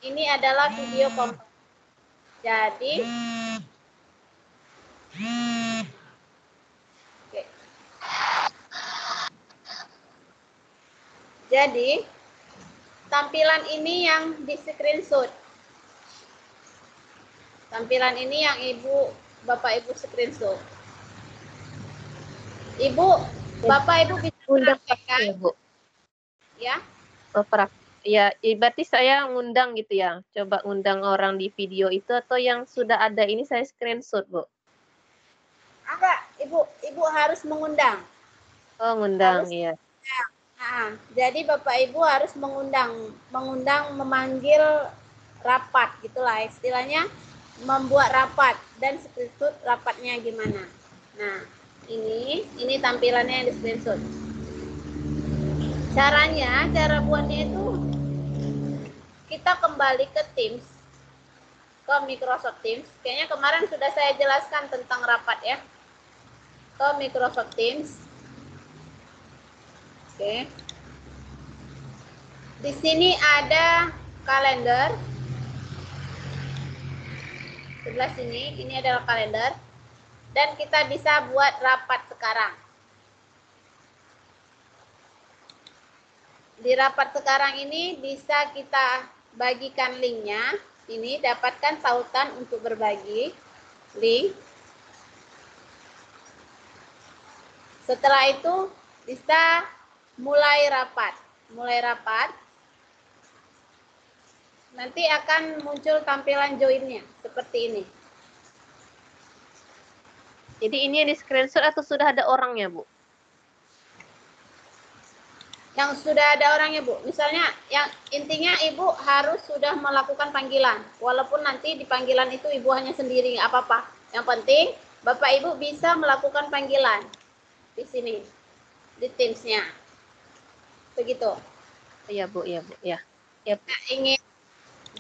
ini adalah video conference. Jadi, oke. Jadi, tampilan ini yang di screenshot. Tampilan ini yang Bapak Ibu screenshot. Bapak Ibu bisa Undang praktekkan, ya, Bu. ya. Ya, berarti saya ngundang gitu ya. Coba ngundang orang di video itu atau yang sudah ada ini saya screenshot, Bu. Enggak, Ibu harus mengundang. Oh, ngundang, Harus. iya. Nah, jadi Bapak Ibu harus memanggil rapat gitulah istilahnya, membuat rapat dan screenshot rapatnya gimana. Nah, ini tampilannya yang di screenshot. Cara buatnya itu kita kembali ke Teams, ke Microsoft Teams. Kayaknya kemarin sudah saya jelaskan tentang rapat ya. Ke Microsoft Teams. Oke. Di sini ada kalender. Sebelah sini, ini adalah kalender. Dan kita bisa buat rapat sekarang. Di rapat sekarang ini bisa kita bagikan linknya. Ini dapatkan tautan untuk berbagi link. Setelah itu bisa mulai rapat. Nanti akan muncul tampilan join-nya seperti ini. Jadi ini yang di screenshot atau sudah ada orangnya, Bu? Yang sudah ada orangnya, Bu. Misalnya yang intinya Ibu harus sudah melakukan panggilan. Walaupun nanti di panggilan itu Ibu hanya sendiri, nggak apa-apa. Yang penting Bapak Ibu bisa melakukan panggilan di sini, di Teams-nya. Begitu. Iya, Bu, iya, Bu. Ya.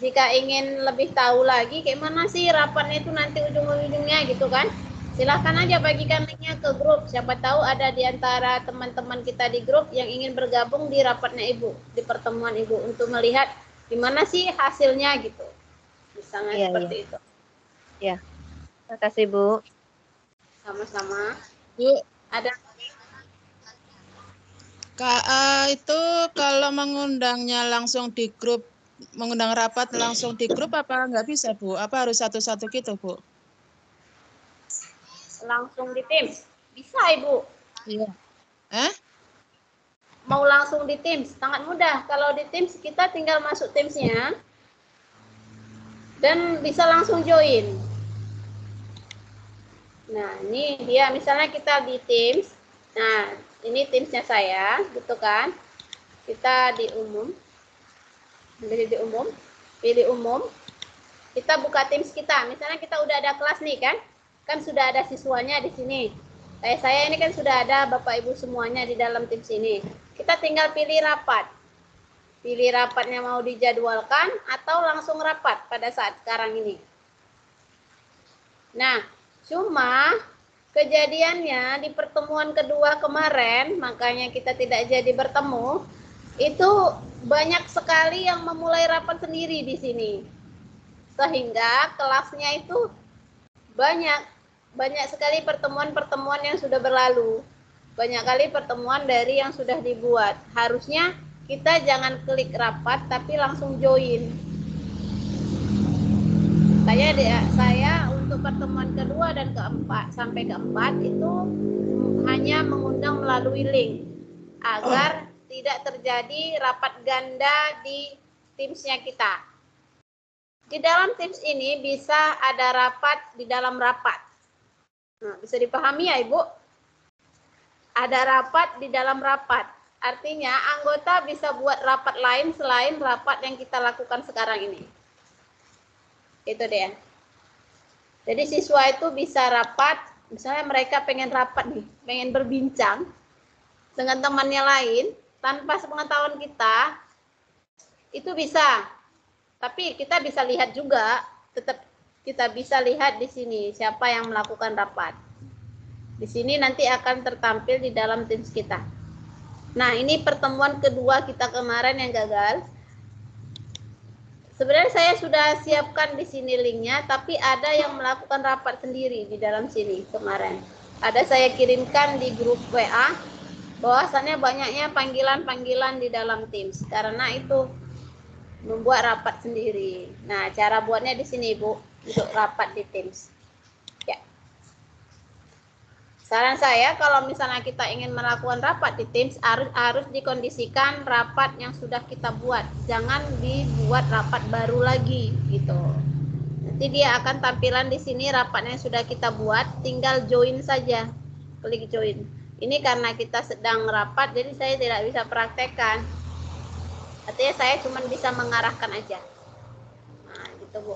Jika ingin lebih tahu lagi kayak mana sih rapatnya itu nanti ujung-ujungnya gitu kan, silahkan aja bagikan linknya ke grup. Siapa tahu ada di antara teman-teman kita di grup yang ingin bergabung di rapatnya Ibu, di pertemuan Ibu untuk melihat gimana sih hasilnya gitu. Misalnya seperti itu. Ya. Terima kasih, Bu. Sama-sama. Bu, Ada itu kalau mengundangnya langsung di grup, mengundang rapat langsung di grup apa nggak bisa, Bu? Apa harus satu-satu gitu, Bu? langsung di Teams. Bisa, Ibu. Iya. Mau langsung di Teams, sangat mudah. Kalau di Teams kita tinggal masuk Teams-nya dan bisa langsung join. Nah, ini dia misalnya kita di Teams. Nah, ini Teams-nya saya, gitu kan. Kita di umum. Pilih umum. Kita buka Teams kita. Misalnya kita udah ada kelas nih kan. Kan sudah ada siswanya di sini. Kayak saya ini kan sudah ada Bapak Ibu semuanya di dalam Teams ini. Kita tinggal pilih rapat. Pilih rapatnya mau dijadwalkan atau langsung rapat pada saat sekarang ini. Nah, cuma kejadiannya di pertemuan kedua kemarin, makanya kita tidak jadi bertemu, itu banyak sekali yang memulai rapat sendiri di sini. Sehingga kelasnya itu banyak sekali pertemuan-pertemuan yang sudah berlalu. Banyak kali pertemuan dari yang sudah dibuat. Harusnya kita jangan klik rapat tapi langsung join. Saya untuk pertemuan kedua dan keempat sampai keempat itu hanya mengundang melalui link agar tidak terjadi rapat ganda di Teams-nya kita. Di dalam Teams ini bisa ada rapat di dalam rapat. Nah, bisa dipahami ya, Ibu? Ada rapat di dalam rapat. Artinya anggota bisa buat rapat lain selain rapat yang kita lakukan sekarang ini. Itu dia. Jadi siswa itu bisa rapat, misalnya mereka pengen rapat nih, pengen berbincang dengan temannya lain, tanpa sepengetahuan kita, itu bisa. Tapi kita bisa lihat juga, tetap kita bisa lihat di sini siapa yang melakukan rapat. Di sini nanti akan tertampil di dalam Teams kita. Nah, ini pertemuan kedua kita kemarin yang gagal. Sebenarnya saya sudah siapkan di sini linknya, tapi ada yang melakukan rapat sendiri di dalam sini kemarin. Ada saya kirimkan di grup WA, bahwasannya banyaknya panggilan-panggilan di dalam Teams. Karena itu membuat rapat sendiri. Nah, cara buatnya di sini, Bu, untuk rapat di Teams. Ya. Saran saya kalau misalnya kita ingin melakukan rapat di Teams harus dikondisikan rapat yang sudah kita buat. Jangan dibuat rapat baru lagi gitu. Nanti dia akan tampilan di sini rapatnya sudah kita buat, tinggal join saja. Klik join. Ini karena kita sedang rapat jadi saya tidak bisa praktekkan. Artinya saya cuma bisa mengarahkan aja. Nah, gitu Bu.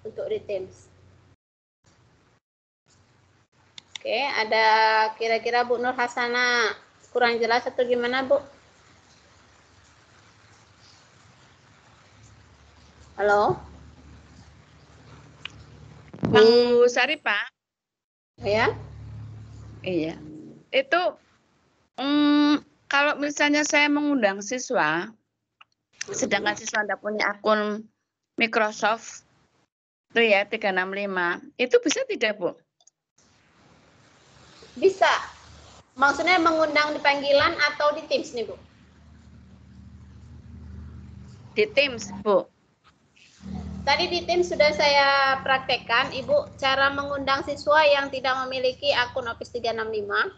Untuk di Teams. Oke, ada kira-kira Bu Nur Hasana kurang jelas atau gimana, Bu? Halo? Bu Saripa? Ya? Iya. Itu kalau misalnya saya mengundang siswa, sedangkan siswa Anda punya akun Microsoft itu ya 365, itu bisa tidak, Bu? Bisa. Maksudnya mengundang di panggilan atau di Teams nih, Bu? Di Teams, Bu. Tadi di Teams sudah saya praktekkan, Ibu, cara mengundang siswa yang tidak memiliki akun Office 365.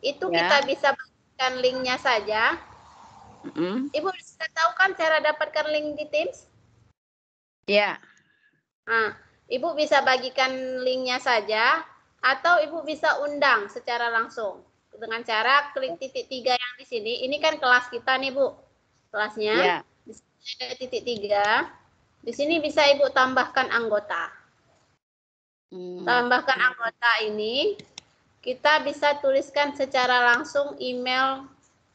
Itu Ya. kita bisa bagikan linknya saja. Ibu bisa tahu kan cara dapatkan link di Teams? Ya. Nah, Ibu bisa bagikan linknya saja, atau Ibu bisa undang secara langsung dengan cara klik titik 3 yang di sini. Ini kan kelas kita nih, Bu. Kelasnya. Ya. Di sini ada titik 3. Di sini bisa Ibu tambahkan anggota. Tambahkan anggota ini, kita bisa tuliskan secara langsung email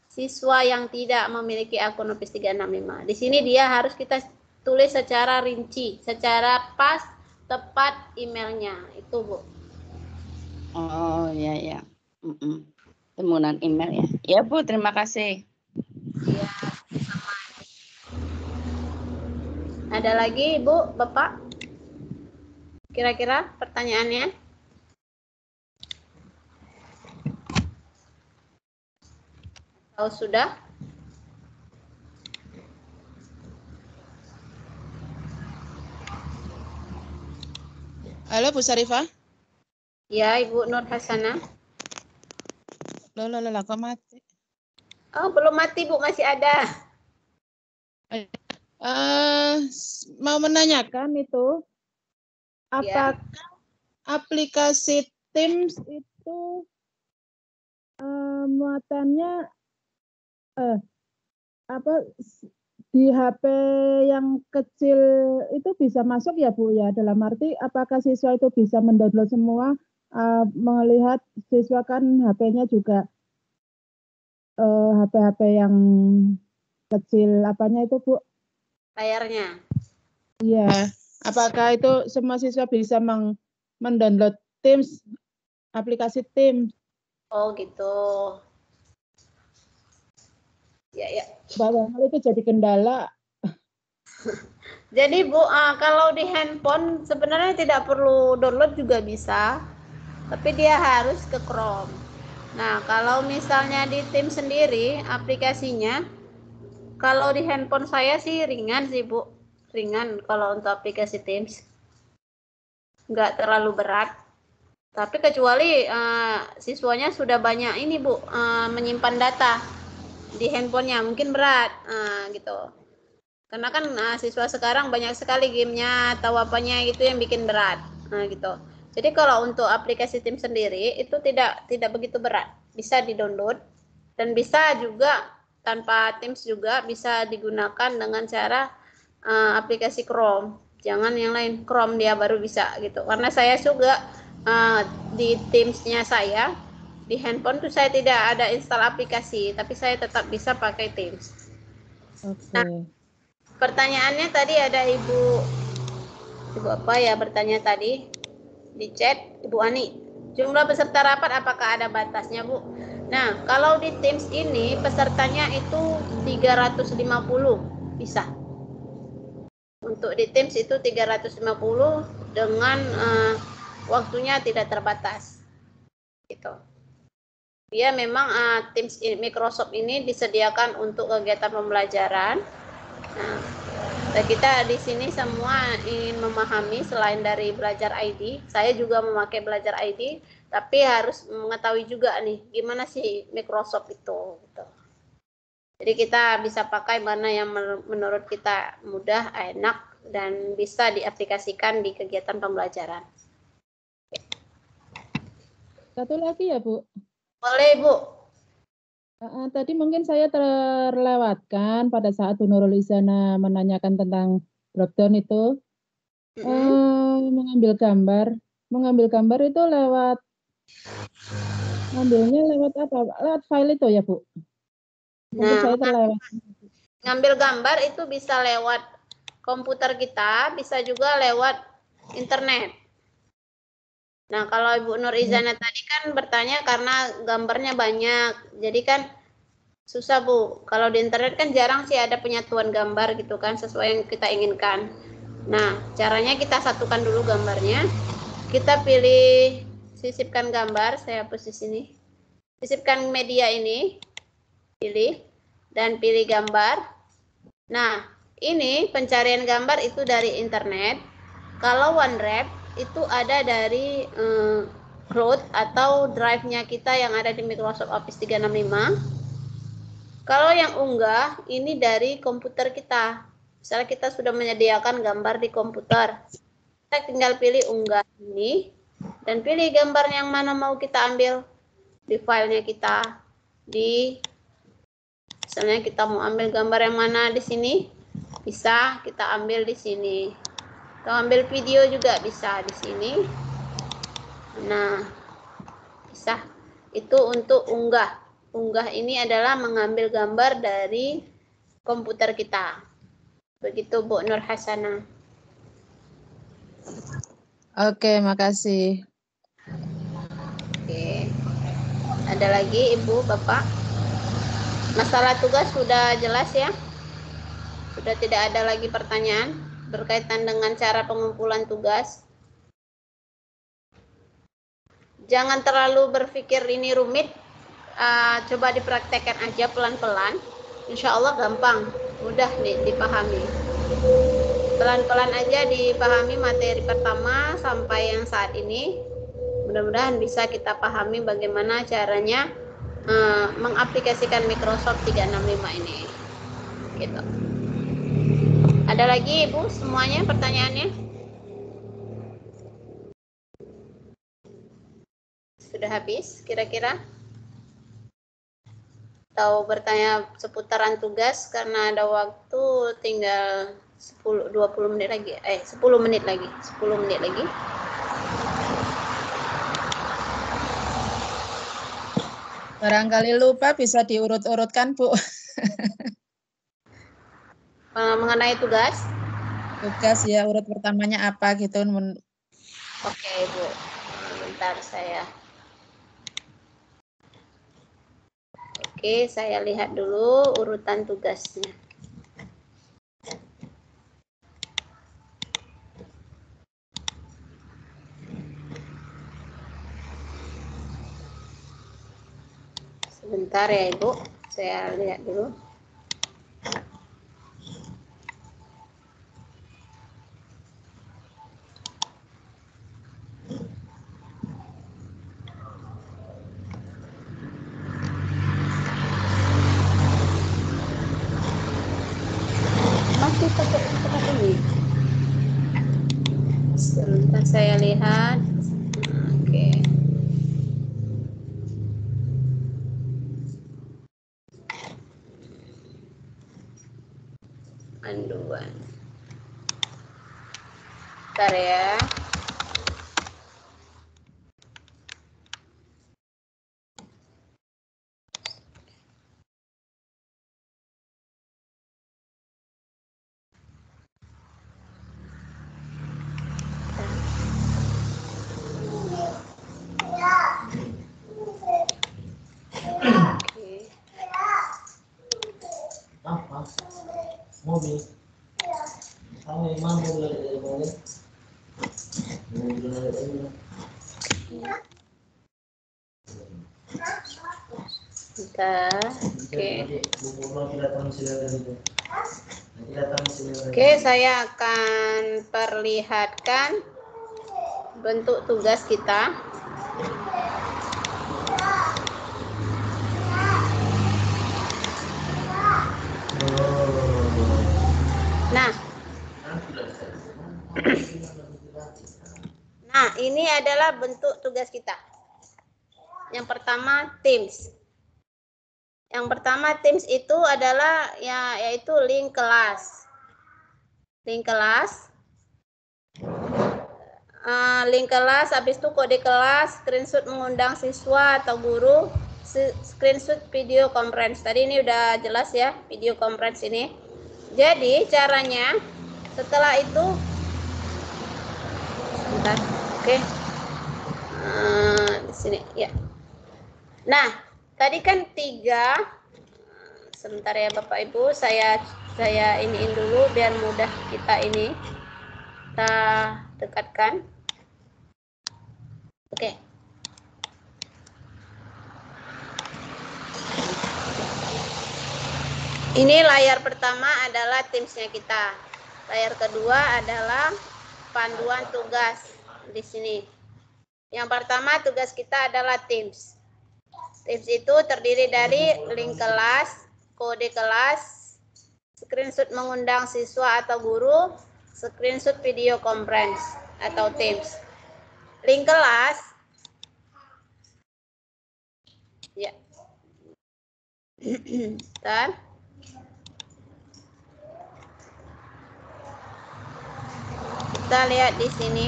siswa yang tidak memiliki akun Office 365. Di sini dia harus kita tulis secara rinci, secara pas, tepat emailnya. Itu, Bu. Oh, ya, ya. Penggunaan email ya. Ya, Bu, terima kasih. Ya, sama. Ada lagi, Bu, Bapak? kira-kira pertanyaannya? Atau sudah? Halo Bu Sarifah. Ya, Ibu Nur Hasanah. Loh, kok mati? Oh, belum mati, Bu, masih ada. Mau menanyakan itu, Ya. apakah aplikasi Teams itu muatannya di HP yang kecil itu bisa masuk ya Bu ya? Dalam arti apakah siswa itu bisa mendownload semua? Melihat siswa kan HP-nya juga HP-HP yang kecil apanya itu Bu? Layarnya. Iya. Apakah itu semua siswa bisa mendownload Teams, aplikasi Teams? Oh, gitu. Ya. Barangkali itu jadi kendala. Jadi Bu, kalau di handphone sebenarnya tidak perlu download juga bisa, tapi dia harus ke Chrome. Nah, kalau misalnya di Teams sendiri aplikasinya, kalau di handphone saya sih ringan sih Bu, ringan kalau untuk aplikasi Teams, nggak terlalu berat. Tapi kecuali siswanya sudah banyak ini Bu, menyimpan data di handphonenya, mungkin berat gitu. Karena kan siswa sekarang banyak sekali gamenya atau apanya itu yang bikin berat, gitu. Jadi kalau untuk aplikasi Teams sendiri itu tidak begitu berat, bisa di-download dan bisa juga tanpa Teams juga bisa digunakan dengan cara aplikasi Chrome. Jangan yang lain, Chrome dia baru bisa gitu. Karena saya juga di Teams-nya saya di handphone tuh saya tidak ada install aplikasi, tapi saya tetap bisa pakai Teams. Oke. Nah, pertanyaannya tadi ada Ibu apa ya bertanya tadi di chat, Ibu Ani. Jumlah peserta rapat apakah ada batasnya, Bu? Nah, kalau di Teams ini pesertanya itu 350 bisa. Untuk di Teams itu 350 dengan waktunya tidak terbatas. Gitu. Dia memang Teams Microsoft ini disediakan untuk kegiatan pembelajaran. Nah, kita di sini semua ingin memahami selain dari belajar ID, saya juga memakai belajar ID, tapi harus mengetahui juga nih gimana sih Microsoft itu. Gitu. Jadi kita bisa pakai mana yang menurut kita mudah, enak, dan bisa diaplikasikan di kegiatan pembelajaran. Satu lagi ya Bu. Boleh Bu. Tadi mungkin saya terlewatkan pada saat Bu Nurul Izana menanyakan tentang dropdown itu. Mengambil gambar itu ngambilnya lewat apa? Lewat file itu ya Bu? Mungkin Nah, saya terlewat. ngambil gambar itu bisa lewat komputer kita, bisa juga lewat internet. Nah, kalau Ibu Nur Izana tadi kan bertanya karena gambarnya banyak, jadi kan susah Bu. Kalau di internet kan jarang sih ada penyatuan gambar gitu kan, sesuai yang kita inginkan. Nah, caranya kita satukan dulu gambarnya. Kita pilih sisipkan gambar, saya hapus di sini. Sisipkan media ini, pilih, dan pilih gambar. Nah, ini pencarian gambar itu dari internet. Kalau OneDrive itu ada dari cloud atau drive-nya kita yang ada di Microsoft Office 365. Kalau yang unggah ini dari komputer kita. Misalnya kita sudah menyediakan gambar di komputer. Kita tinggal pilih unggah ini dan pilih gambar yang mana mau kita ambil di filenya kita. Misalnya kita mau ambil gambar yang mana di sini, bisa kita ambil di sini. Atau ambil video juga bisa di sini. Nah, bisa. Itu untuk unggah. Unggah ini adalah mengambil gambar dari komputer kita. Begitu Bu Nur Hasanah. Oke, makasih. Oke. Ada lagi Ibu, Bapak? Masalah tugas sudah jelas ya? Sudah tidak ada lagi pertanyaan berkaitan dengan cara pengumpulan tugas. jangan terlalu berpikir ini rumit. Coba dipraktekkan aja pelan-pelan. Insya Allah gampang, mudah dipahami. Pelan-pelan aja dipahami materi pertama sampai yang saat ini. Mudah-mudahan bisa kita pahami bagaimana caranya mengaplikasikan Microsoft 365 ini. Gitu. Ada lagi Ibu semuanya pertanyaannya? Sudah habis kira-kira? Atau bertanya seputaran tugas karena ada waktu tinggal 20 menit lagi. 10 menit lagi. 10 menit lagi. Barangkali lupa bisa diurut-urutkan, Bu. Mengenai tugas? Tugas ya, urut pertamanya apa gitu. Oke, Bu. Bentar saya. Oke, saya lihat dulu urutan tugasnya. Sebentar ya, Ibu. Saya lihat dulu. Masih pakai tempat ini. Sebentar saya lihat. Oke. Panduan. Bentar ya. Mobil. Kami mau mobil dari mobil. Bentar. Oke, saya akan perlihatkan bentuk tugas kita. Nah, ini adalah bentuk tugas kita. Yang pertama, Teams. Yang pertama, Teams itu adalah yaitu link kelas. Link kelas. Link kelas, habis itu kode kelas, screenshot mengundang siswa atau guru, screenshot video conference. Tadi ini udah jelas ya, video conference ini. Jadi caranya setelah itu, sebentar, oke. Di sini ya. Nah, tadi kan 3. Sebentar ya Bapak Ibu, saya iniin dulu biar mudah kita ini. Kita dekatkan. Oke. Ini layar pertama adalah Teams-nya kita. Layar kedua adalah panduan tugas di sini. Yang pertama tugas kita adalah Teams. Teams itu terdiri dari link kelas, kode kelas, screenshot mengundang siswa atau guru, screenshot video conference atau Teams. Link kelas, ya. Bentar. Kita lihat di sini.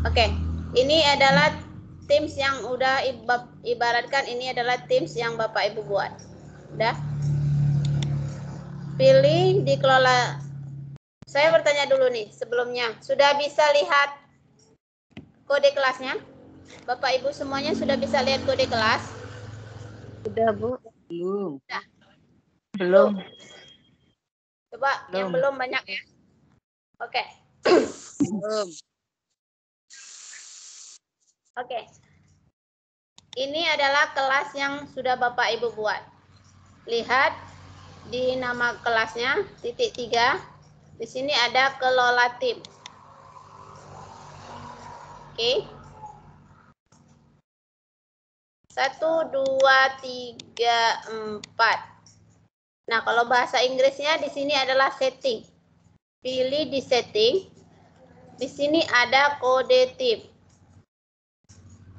Oke, ini adalah Teams yang udah ibaratkan ini adalah Teams yang Bapak Ibu buat. Udah? Pilih dikelola. Saya bertanya dulu nih sebelumnya. Sudah bisa lihat kode kelasnya? Bapak Ibu semuanya sudah bisa lihat kode kelas? Sudah, Bu. Belum. Sudah. Belum. Coba yang belum banyak ya. Oke. Belum. Oke. Ini adalah kelas yang sudah Bapak Ibu buat. Lihat di nama kelasnya, titik 3. Di sini ada kelola tim. Oke. 1, 2, 3, 4. Nah, kalau bahasa Inggrisnya di sini adalah setting. Pilih di setting. Di sini ada kode tim.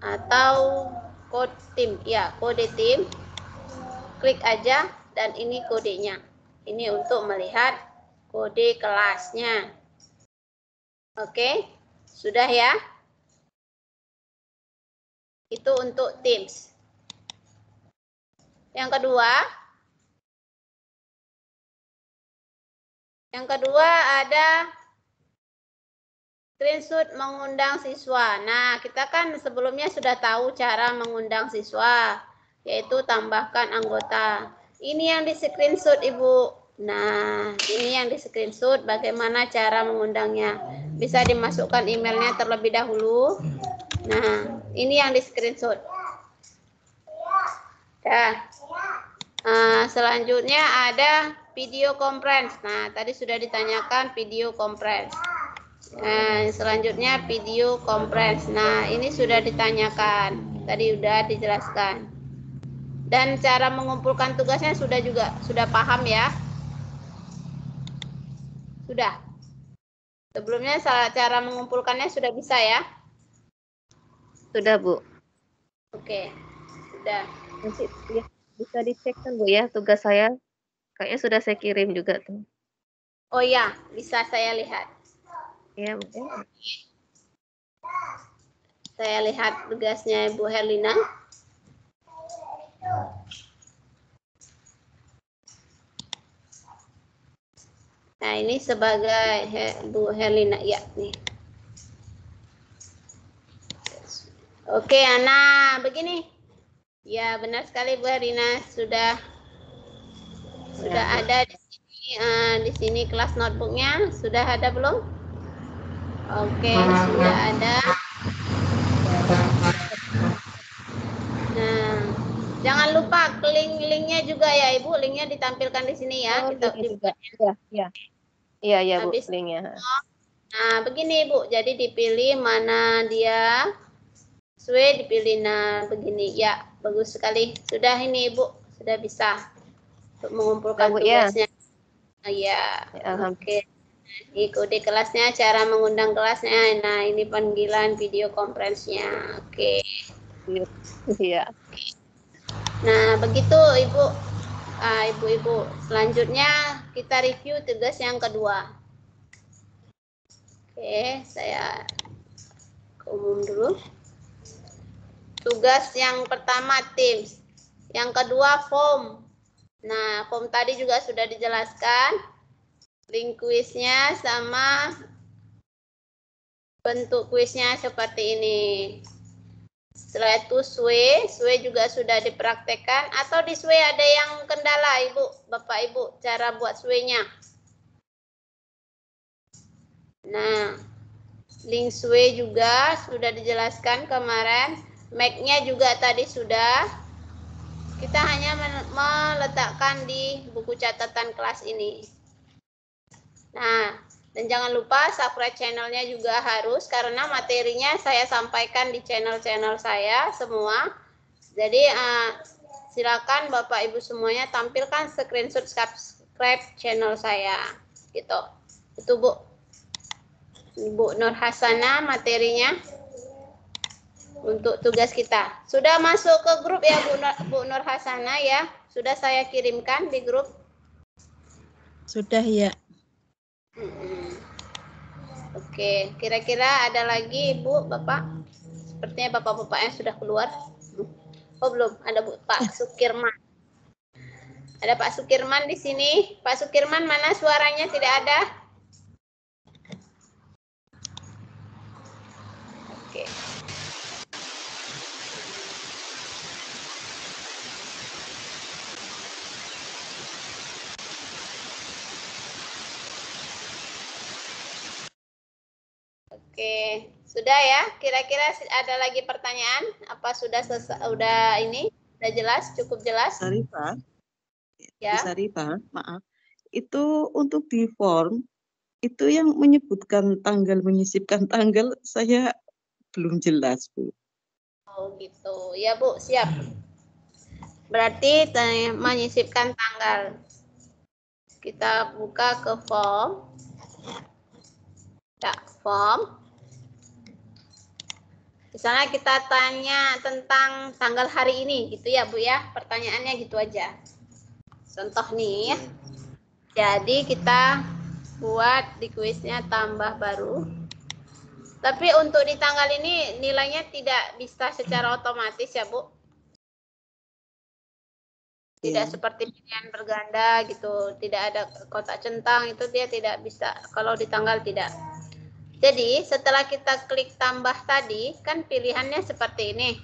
Atau kode tim. Ya, kode tim. Klik aja dan ini kodenya. Ini untuk melihat kode kelasnya. Oke, sudah ya? Itu untuk Teams. Yang kedua ada screenshot mengundang siswa. Nah, kita kan sebelumnya sudah tahu cara mengundang siswa, yaitu tambahkan anggota. Ini yang di screenshot, Ibu. Nah, ini yang di screenshot bagaimana cara mengundangnya. Bisa dimasukkan emailnya terlebih dahulu. Nah, ini yang di screenshot. Ya. Selanjutnya ada video conference. Nah, tadi sudah ditanyakan video conference. Selanjutnya video conference. Nah, ini sudah ditanyakan. Tadi sudah dijelaskan. Dan cara mengumpulkan tugasnya sudah paham ya? Sudah. Sebelumnya cara mengumpulkannya sudah bisa ya? Sudah, Bu. Oke. Sudah. Nanti ya, bisa dicek kan, Bu ya, tugas saya. Kayaknya sudah saya kirim juga tuh. Oh ya, bisa saya lihat. Ya, Bu. Ya. Saya lihat tugasnya Ibu Herlina. Nah, ini sebagai Bu Herlina. Ya, nih. Oke, Ana, begini. Ya, benar sekali Bu Herlina, sudah ada di sini kelas notebooknya. Sudah ada belum? Oke, sudah ada. Nah, jangan lupa linknya juga ya Ibu. Linknya ditampilkan di sini ya. Kita juga. Iya, Bu, habis linknya. Nah, begini Bu. Jadi dipilih mana dia. Dipilih nah begini. Ya, bagus sekali. Sudah ini Ibu. Sudah bisa untuk mengumpulkan tugasnya. Ya, oke. Di kode kelasnya, cara mengundang kelasnya. Nah, ini panggilan video conference-nya. Oke. Iya. Nah, begitu Ibu. Ibu-ibu. Selanjutnya kita review tugas yang kedua. Oke, saya umum dulu. Tugas yang pertama Teams. Yang kedua form. Nah, form tadi juga sudah dijelaskan. Link kuisnya sama bentuk kuisnya seperti ini. Setelah itu SWE juga sudah dipraktekkan. Atau di SWE ada yang kendala Ibu, Bapak Ibu, cara buat SWE-nya. Nah, link SWE juga sudah dijelaskan kemarin. Make-nya juga tadi sudah. Kita hanya meletakkan di buku catatan kelas ini. Nah, dan jangan lupa subscribe channelnya juga harus, karena materinya saya sampaikan di channel-channel saya semua. Jadi silakan Bapak Ibu semuanya tampilkan screenshot subscribe channel saya. Gitu. Itu Bu. Bu Nur Hasana materinya untuk tugas kita. Sudah masuk ke grup ya Bu Nur Hasana ya? Sudah saya kirimkan di grup? Sudah ya. Oke, kira-kira ada lagi Ibu, Bapak? Sepertinya Bapak-Bapaknya sudah keluar. Oh belum, ada Pak Sukirman. Ada Pak Sukirman di sini. Pak Sukirman mana suaranya tidak ada? Oke. Oke, sudah Sudah ya? Kira-kira ada lagi pertanyaan? Apa sudah selesai? Udah ini? Udah jelas? Cukup jelas? Sarifah, Ya. Sarifah, maaf. Itu untuk di form, itu yang menyebutkan tanggal, menyisipkan tanggal, saya belum jelas, Bu. Oh gitu. Ya Bu, siap. Berarti menyisipkan tanggal. Kita buka ke form. Ya, form. Misalnya kita tanya tentang tanggal hari ini, gitu ya Bu ya. Pertanyaannya gitu aja. Contoh nih ya. Jadi kita buat di kuisnya tambah baru. Tapi untuk di tanggal ini nilainya tidak bisa secara otomatis ya Bu. Tidak seperti pilihan berganda gitu. Tidak ada kotak centang, itu dia tidak bisa. Kalau di tanggal tidak. Jadi setelah kita klik tambah tadi, kan pilihannya seperti ini.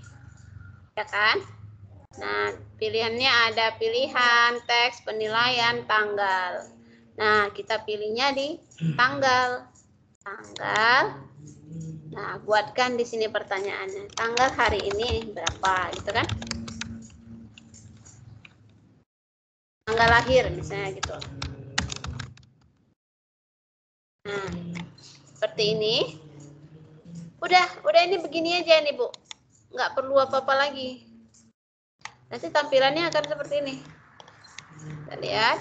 Ya kan? Nah, pilihannya ada pilihan, teks, penilaian, tanggal. Nah, kita pilihnya di tanggal. Tanggal. Nah, buatkan di sini pertanyaannya. Tanggal hari ini berapa, gitu kan? Tanggal lahir misalnya gitu. Nah, seperti ini. Udah ini begini aja nih Bu. Nggak perlu apa-apa lagi. Nanti tampilannya akan seperti ini. Kita lihat.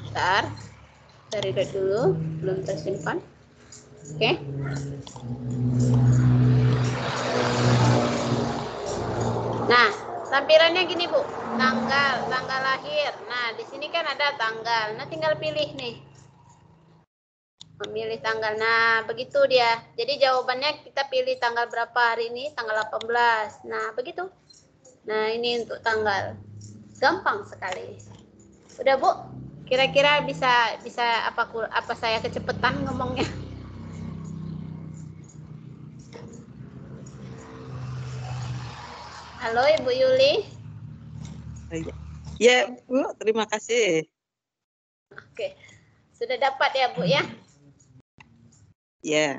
Bentar. Saya reload dulu. Belum tersimpan. Oke. Nah, tampilannya gini Bu. Tanggal lahir. Nah, di sini kan ada tanggal. Nah, tinggal pilih nih. Memilih tanggal. Nah, begitu dia. Jadi jawabannya kita pilih tanggal berapa hari ini? Tanggal 18. Nah, begitu. Nah, ini untuk tanggal. Gampang sekali. Udah, Bu? Kira-kira bisa apa saya kecepatan ngomongnya? Halo, Ibu Yuli. Ya, Bu, terima kasih. Oke. Sudah dapat ya, Bu ya? Ya.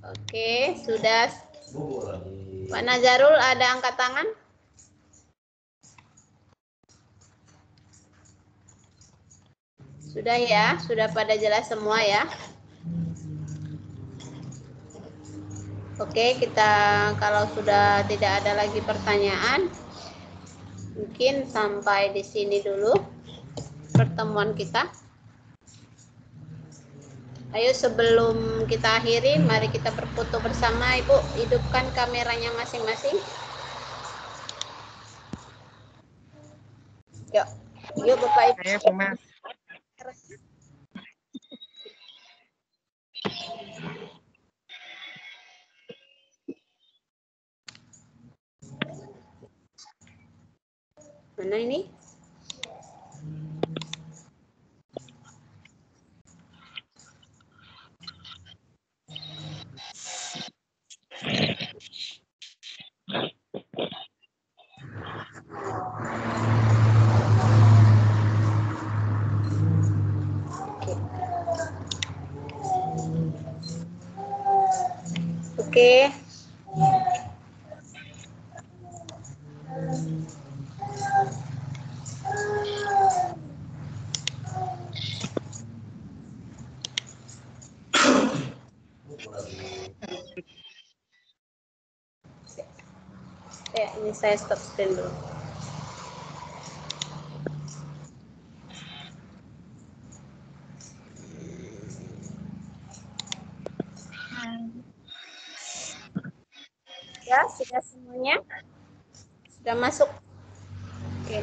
Oke, sudah. Pak Nazarul ada angkat tangan? Sudah ya, sudah pada jelas semua ya. Oke, kita kalau sudah tidak ada lagi pertanyaan, mungkin sampai di sini dulu pertemuan kita. Ayo sebelum kita akhiri, mari kita berfoto bersama. Ibu, hidupkan kameranya masing-masing. Yuk, yuk Bapak Ibu. Saya Mas. Mana ini? Oke. Ya, ini saya stop screen dulu. Ya, sudah semuanya? Sudah masuk? Oke.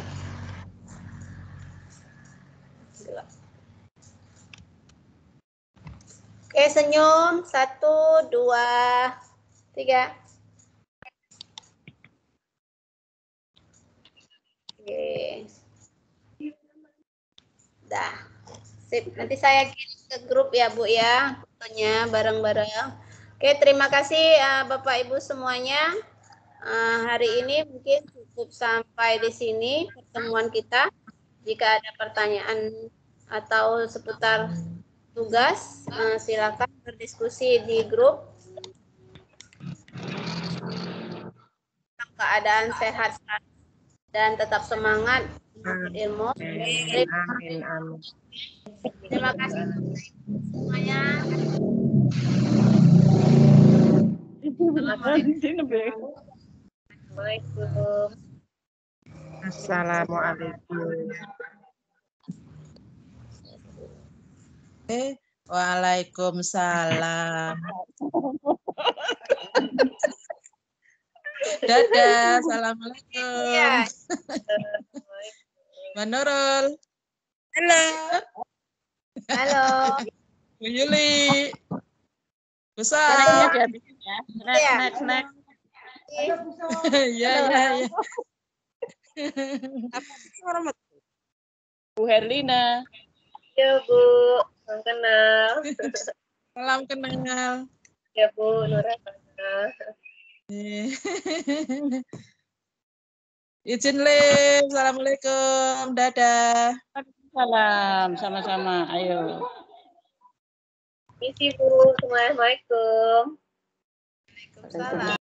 Oke, senyum. 1, 2, 3. Oke. Dah. Sip. Nanti saya kirim ke grup ya, Bu ya. Fotonya bareng-bareng. Oke, terima kasih Bapak Ibu semuanya. hari ini mungkin cukup sampai di sini pertemuan kita. Jika ada pertanyaan atau seputar tugas, silakan berdiskusi di grup. Keadaan sehat dan tetap semangat menuntut ilmu. Amin, amin. Terima kasih semuanya. Assalamualaikum. Assalamualaikum. Waalaikumsalam. Dadah, assalamualaikum. Ya. Mbak Nurul. Halo. Halo. Bu Yuli. Besar. Snack. Iya, iya, iya. Bu Herlina. Ya, Bu. Salam kenal. Salam kenal. Ya, Bu. Nurafana. Izin live. Assalamualaikum. Dadah. Salam, sama-sama. Ayo. Misi, Bu. Assalamualaikum. Waalaikumsalam.